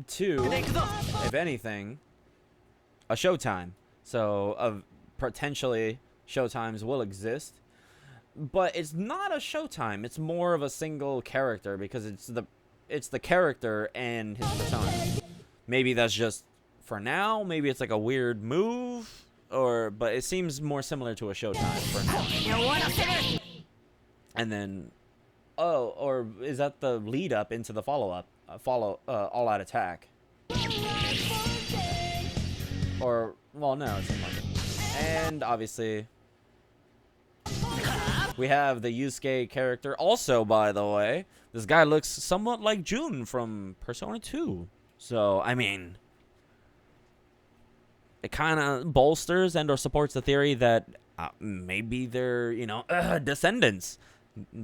to, if anything, a Showtime. So potentially Showtimes will exist, but it's not a Showtime. It's more of a single character because it's the character and his persona. Maybe that's just for now. Maybe it's like a weird move, but it seems more similar to a Showtime for now. And then, or is that the lead up into the follow all out attack? Or well, no, it seems like it. And obviously, we have the Yusuke character. Also, by the way, this guy looks somewhat like Jun from Persona 2. So, I mean, it kind of bolsters and or supports the theory that maybe they're, descendants.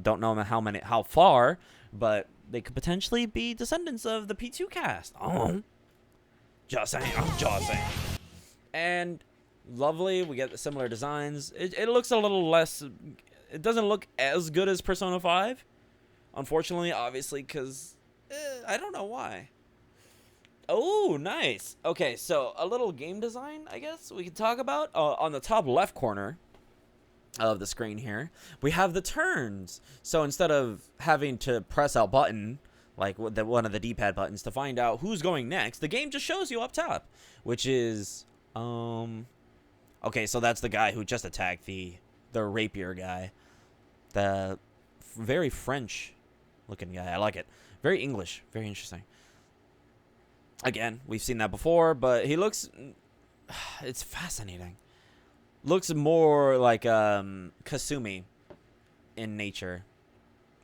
Don't know how far, but they could potentially be descendants of the P2 cast. Oh, just saying. And lovely, we get similar designs. It looks a little less, it doesn't look as good as Persona 5, unfortunately, obviously, because I don't know why. Oh, nice. Okay, so a little game design, I guess we can talk about. On the top left corner of the screen here, we have the turns. So instead of having to press a button, like one of the D-pad buttons, to find out who's going next, the game just shows you up top, which is... Okay, so that's the guy who just attacked the rapier guy. The very French-looking guy. I like it. Very English. Very interesting. Again, we've seen that before, but he looks... It's fascinating. Looks more like Kasumi in nature.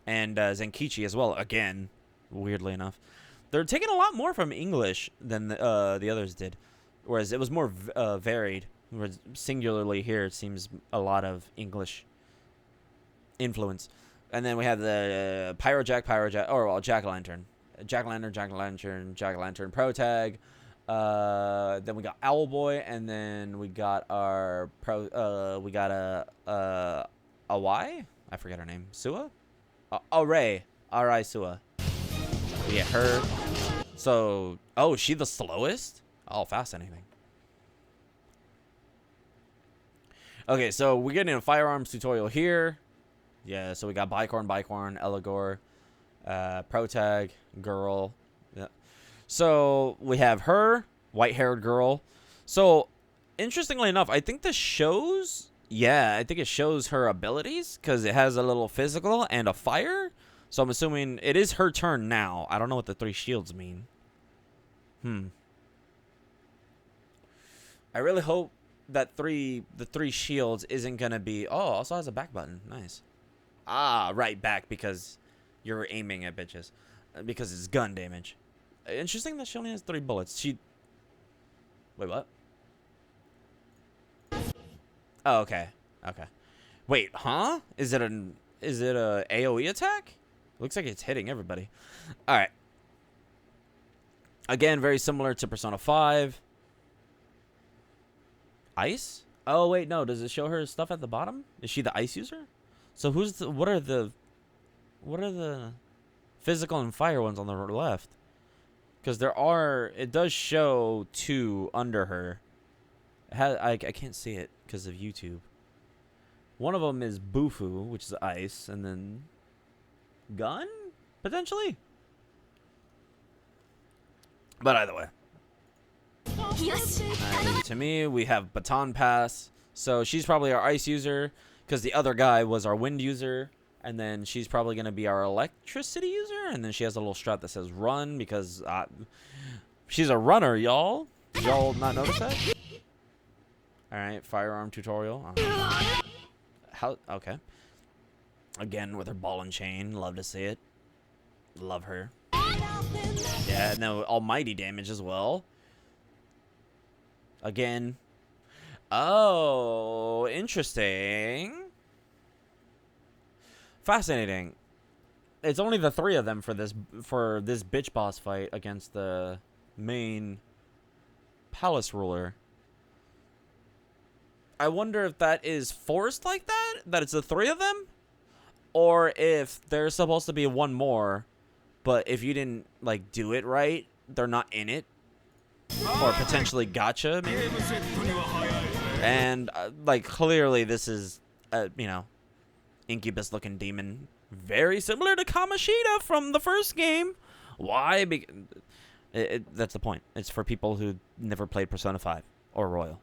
And Zenkichi as well. Again, weirdly enough. They're taking a lot more from English than the others did, whereas it was more varied. Whereas singularly here, it seems a lot of English influence. And then we have the Jack, or well, Jack-o'-lantern, Jack-o'-lantern Pro Tag. Then we got Owlboy, and then we got our we got a Y. I forget her name. Sua. Ray. R.I. Sua. We get her. So, oh, is she the slowest? Oh, fascinating. Okay, so we're getting a firearms tutorial here. Yeah, so we got Bicorn, Eligor, Protag, girl. Yeah. So we have her, white-haired girl. So, interestingly enough, I think this shows... Yeah, I think it shows her abilities because it has a little physical and a fire. So I'm assuming it is her turn now. I don't know what the 3 shields mean. I really hope that the 3 shields isn't going to be... Oh, also has a back button. Nice. Ah, right, back because you're aiming at bitches. Because it's gun damage. Interesting that she only has 3 bullets. She... Wait, what? Oh, okay. Okay. Wait, huh? Is it a AoE attack? Looks like it's hitting everybody. All right. Again, very similar to Persona 5. Ice? Oh, wait, no. Does it show her stuff at the bottom? Is she the ice user? So who's the... What are the physical and fire ones on the left? Because there are... It does show 2 under her. I can't see it because of YouTube. One of them is Bufu, which is ice, and then gun, potentially. But either way. To me, we have Baton Pass. So she's probably our ice user because the other guy was our wind user. And then she's probably going to be our electricity user. And then she has a little strap that says run because she's a runner, y'all. Did y'all not notice that? Alright, firearm tutorial. Okay. Again, with her ball and chain. Love to see it. Love her. Yeah, no, almighty damage as well. Again. Oh, interesting. Fascinating. It's only the 3 of them for this bitch boss fight against the main palace ruler. I wonder if that is forced like that? That it's the 3 of them? Or if there's supposed to be 1 more, but if you didn't, like, do it right, they're not in it. Or potentially gotcha, maybe? And, like, clearly this is, you know, Incubus-looking demon. Very similar to Kamoshida from the first game. Why? That's the point. It's for people who never played Persona 5 or Royal.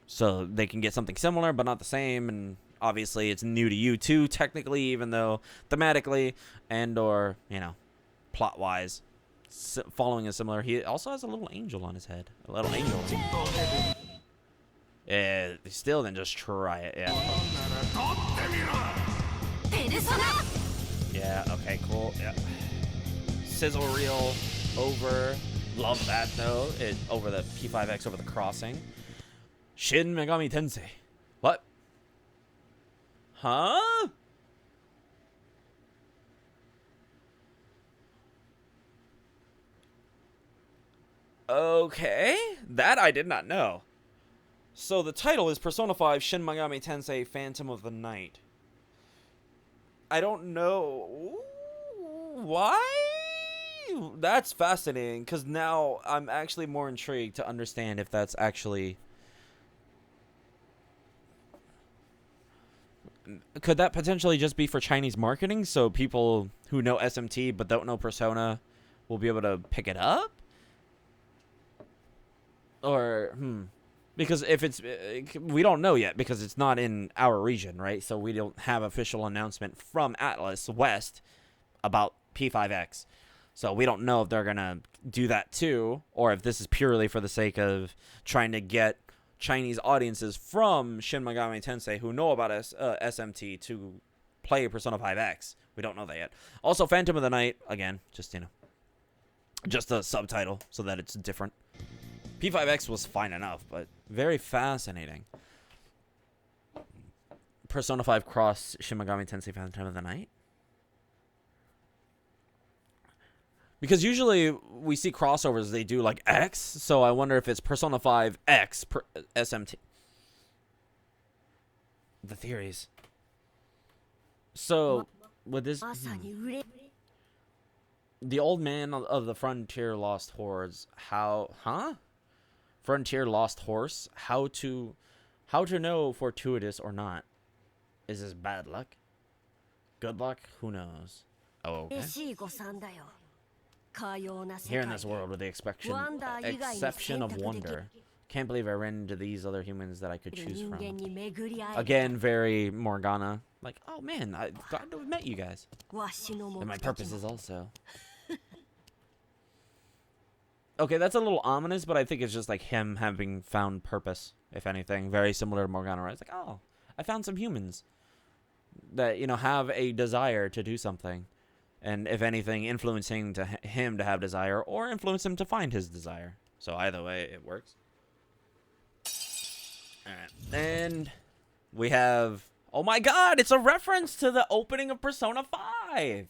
So they can get something similar, but not the same. And obviously it's new to you too, technically, even though thematically and or, you know, plot-wise, following is similar. He also has a little angel on his head. A little angel. Yeah, still then just try it. Yeah. Yeah, okay, cool. Yeah. Sizzle reel over. Love that though. It over the P5X over the crossing. Shin Megami Tensei. What? Huh? Okay. That I did not know. So the title is Persona 5 Shin Megami Tensei Phantom of the Night. I don't know why. That's fascinating because now I'm actually more intrigued to understand if that's actually... Could that potentially just be for Chinese marketing so people who know SMT but don't know Persona will be able to pick it up? Or, because if it's... we don't know yet because it's not in our region, right? So we don't have official announcement from Atlus West about P5X. So we don't know if they're going to do that too, or if this is purely for the sake of trying to get Chinese audiences from Shin Megami Tensei who know about SMT to play Persona 5X. We don't know that yet. Also, Phantom of the Night, again, just, just a subtitle so that it's different. P5X was fine enough, but very fascinating. Persona 5 Cross Shin Megami Tensei Phantom of the Night. Because usually we see crossovers, they do like X, so I wonder if it's Persona 5 X SMT. The theories. So, with this... The old man of the Frontier Lost Horse, Frontier Lost Horse, how to know fortuitous or not. Is this bad luck? Good luck? Who knows? Oh, okay. Here in this world with the exception of wonder. Can't believe I ran into these other humans that I could choose from. Again, very Morgana. Like, oh man, I glad to have met you guys. And my purpose is also. Okay, that's a little ominous, but I think it's just like him having found purpose, if anything. Very similar to Morgana, right? It's like, oh, I found some humans that, have a desire to do something. And if anything, influencing him to have desire or influence him to find his desire. So either way, it works. Alright, and we have... Oh my god, it's a reference to the opening of Persona 5!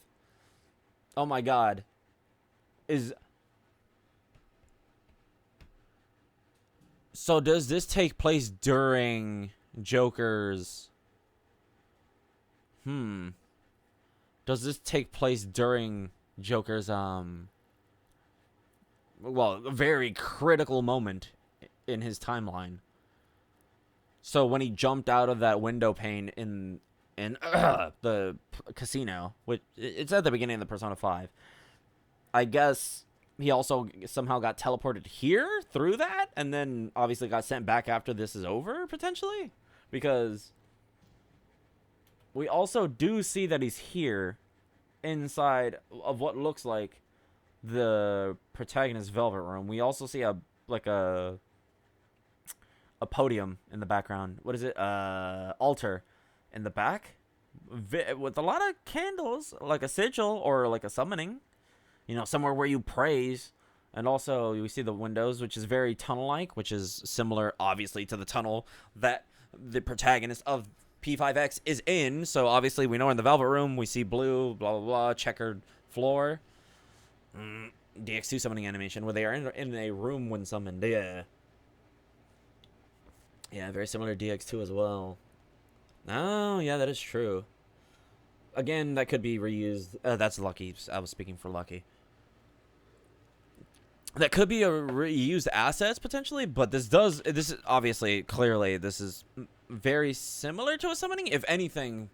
Oh my god. So does this take place during Joker's... Does this take place during Joker's, well, a very critical moment in his timeline? So when he jumped out of that window pane in the casino, which it's at the beginning of the Persona 5, I guess he also somehow got teleported here through that, and then obviously got sent back after this is over, potentially? Because we also do see that he's here inside of what looks like the protagonist's velvet room. We also see a podium in the background. What is it? Altar in the back with a lot of candles, like a sigil or like a summoning, somewhere where you praise. And also we see the windows, which is very tunnel-like, which is similar obviously to the tunnel that the protagonist of P5X is in. So obviously we know in the velvet room we see blue, blah blah blah, checkered floor. DX2 summoning animation where they are in a room when summoned. Yeah, very similar to DX2 as well. Oh, yeah, that is true. Again, that could be reused. That's Lucky. I was speaking for Lucky. That could be a reused assets, potentially, but this is obviously, clearly, this is very similar to a summoning. If anything,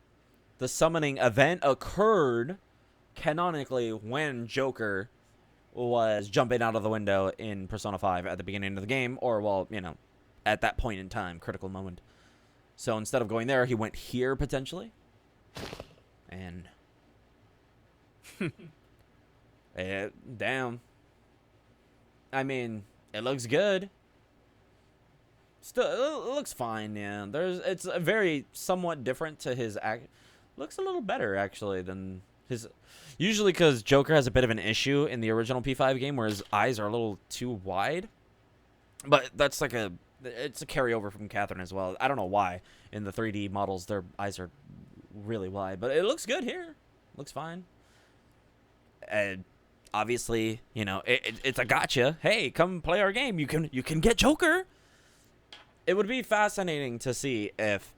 the summoning event occurred canonically when Joker was jumping out of the window in Persona 5 at the beginning of the game, or, well, at that point in time, critical moment. So instead of going there, he went here, potentially. And... damn. I mean, it looks good. Still, it looks fine, yeah. It's a very somewhat different to his act. Looks a little better, actually, than his... Usually because Joker has a bit of an issue in the original P5 game where his eyes are a little too wide. But that's like it's a carryover from Catherine as well. I don't know why. In the 3D models, their eyes are really wide. But it looks good here. Looks fine. And obviously, it's a gotcha. Hey, come play our game. You can get Joker. It would be fascinating to see if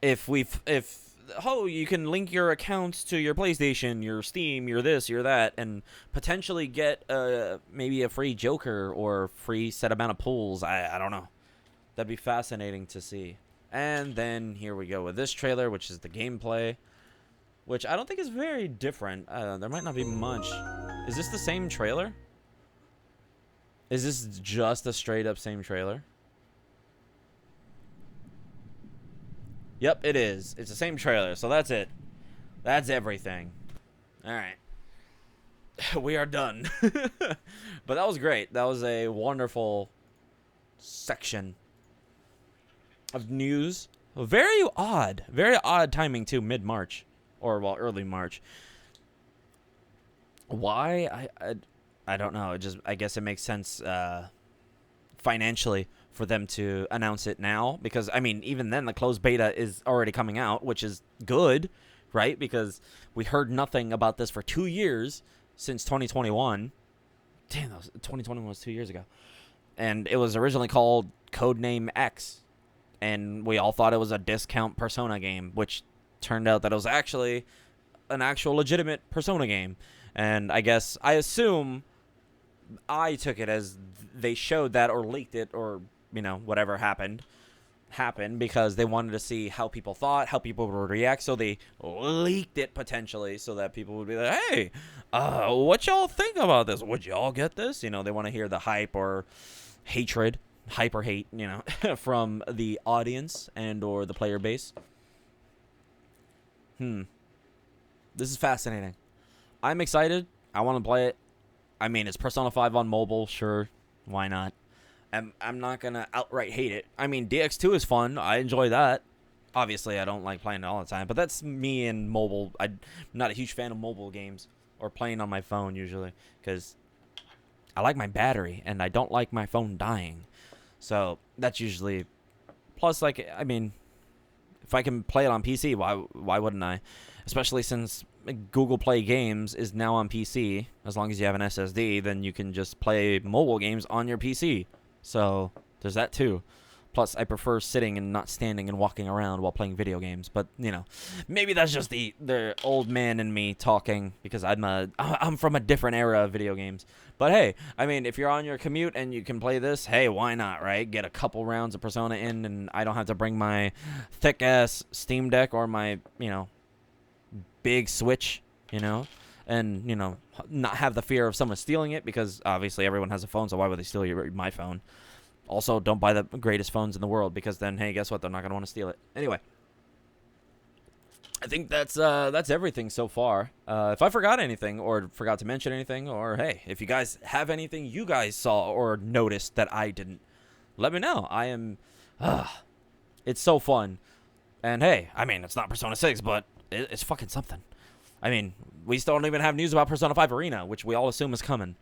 you can link your accounts to your PlayStation, your Steam, your this, your that, and potentially get maybe a free Joker or free set amount of pulls. I don't know. That'd be fascinating to see. And then here we go with this trailer, which is the gameplay, which I don't think is very different. There might not be much. Is this the same trailer? Is this just a straight up same trailer? Yep, it is. It's the same trailer, so that's it. That's everything. Alright. We are done. But that was great. That was a wonderful section of news. Very odd timing too, mid-March, or well, early March. Why? I don't know. I guess it makes sense financially for them to announce it now, because I mean, even then the closed beta is already coming out, which is good, right? Because we heard nothing about this for 2 years since 2021. Damn, 2021 was 2 years ago. And it was originally called Codename X, and we all thought it was a discount Persona game, which turned out that it was actually an actual legitimate Persona game. And I assume I took it as they showed that or leaked it, or whatever happened because they wanted to see how people thought, how people would react, so they leaked it potentially so that people would be like, hey, what y'all think about this? Would y'all get this? They want to hear the hype or hatred, hype or hate, from the audience and or the player base. This is fascinating. I'm excited. I want to play it. I mean, it's Persona 5 on mobile, sure, why not? I'm not going to outright hate it. I mean, DX2 is fun. I enjoy that. Obviously, I don't like playing it all the time, but that's me in mobile. I'm not a huge fan of mobile games or playing on my phone usually, because I like my battery, and I don't like my phone dying. So that's usually... Plus, like, I mean, if I can play it on PC, why wouldn't I? Especially since Google Play Games is now on PC. As long as you have an SSD, then you can just play mobile games on your PC. So there's that too. Plus, I prefer sitting and not standing and walking around while playing video games. But maybe that's just the old man in me talking, because I'm from a different era of video games. But hey, I mean, if you're on your commute and you can play this, hey, why not, right? Get a couple rounds of Persona in, and I don't have to bring my thick ass Steam Deck or my big Switch, and not have the fear of someone stealing it, because obviously everyone has a phone, so why would they steal my phone? Also, don't buy the greatest phones in the world, because then, hey, guess what? They're not going to want to steal it. Anyway, I think that's everything so far. If I forgot anything or forgot to mention anything, or hey, if you guys have anything you guys saw or noticed that I didn't, let me know. I am... it's so fun. And hey, I mean, it's not Persona 6, but it's fucking something. I mean, we still don't even have news about Persona 5 Arena, which we all assume is coming.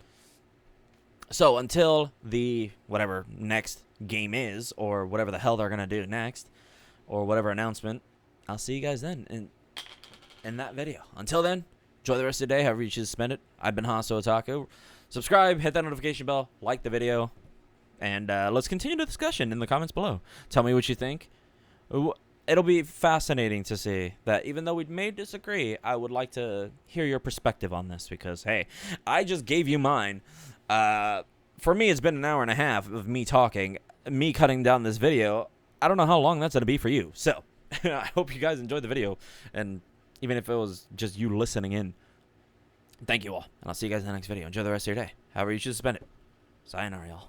So until the whatever next game is, or whatever the hell they're going to do next, or whatever announcement, I'll see you guys then in that video. Until then, enjoy the rest of the day, however you choose to spend it. I've been Haso Otaku. Subscribe, hit that notification bell, like the video, and let's continue the discussion in the comments below. Tell me what you think. It'll be fascinating to see that even though we may disagree, I would like to hear your perspective on this, because, hey, I just gave you mine. For me, it's been an hour and a half of me talking, me cutting down this video. I don't know how long that's going to be for you. So, I hope you guys enjoyed the video, and even if it was just you listening in, thank you all. And I'll see you guys in the next video. Enjoy the rest of your day, however you choose to spend it. Sayonara, y'all.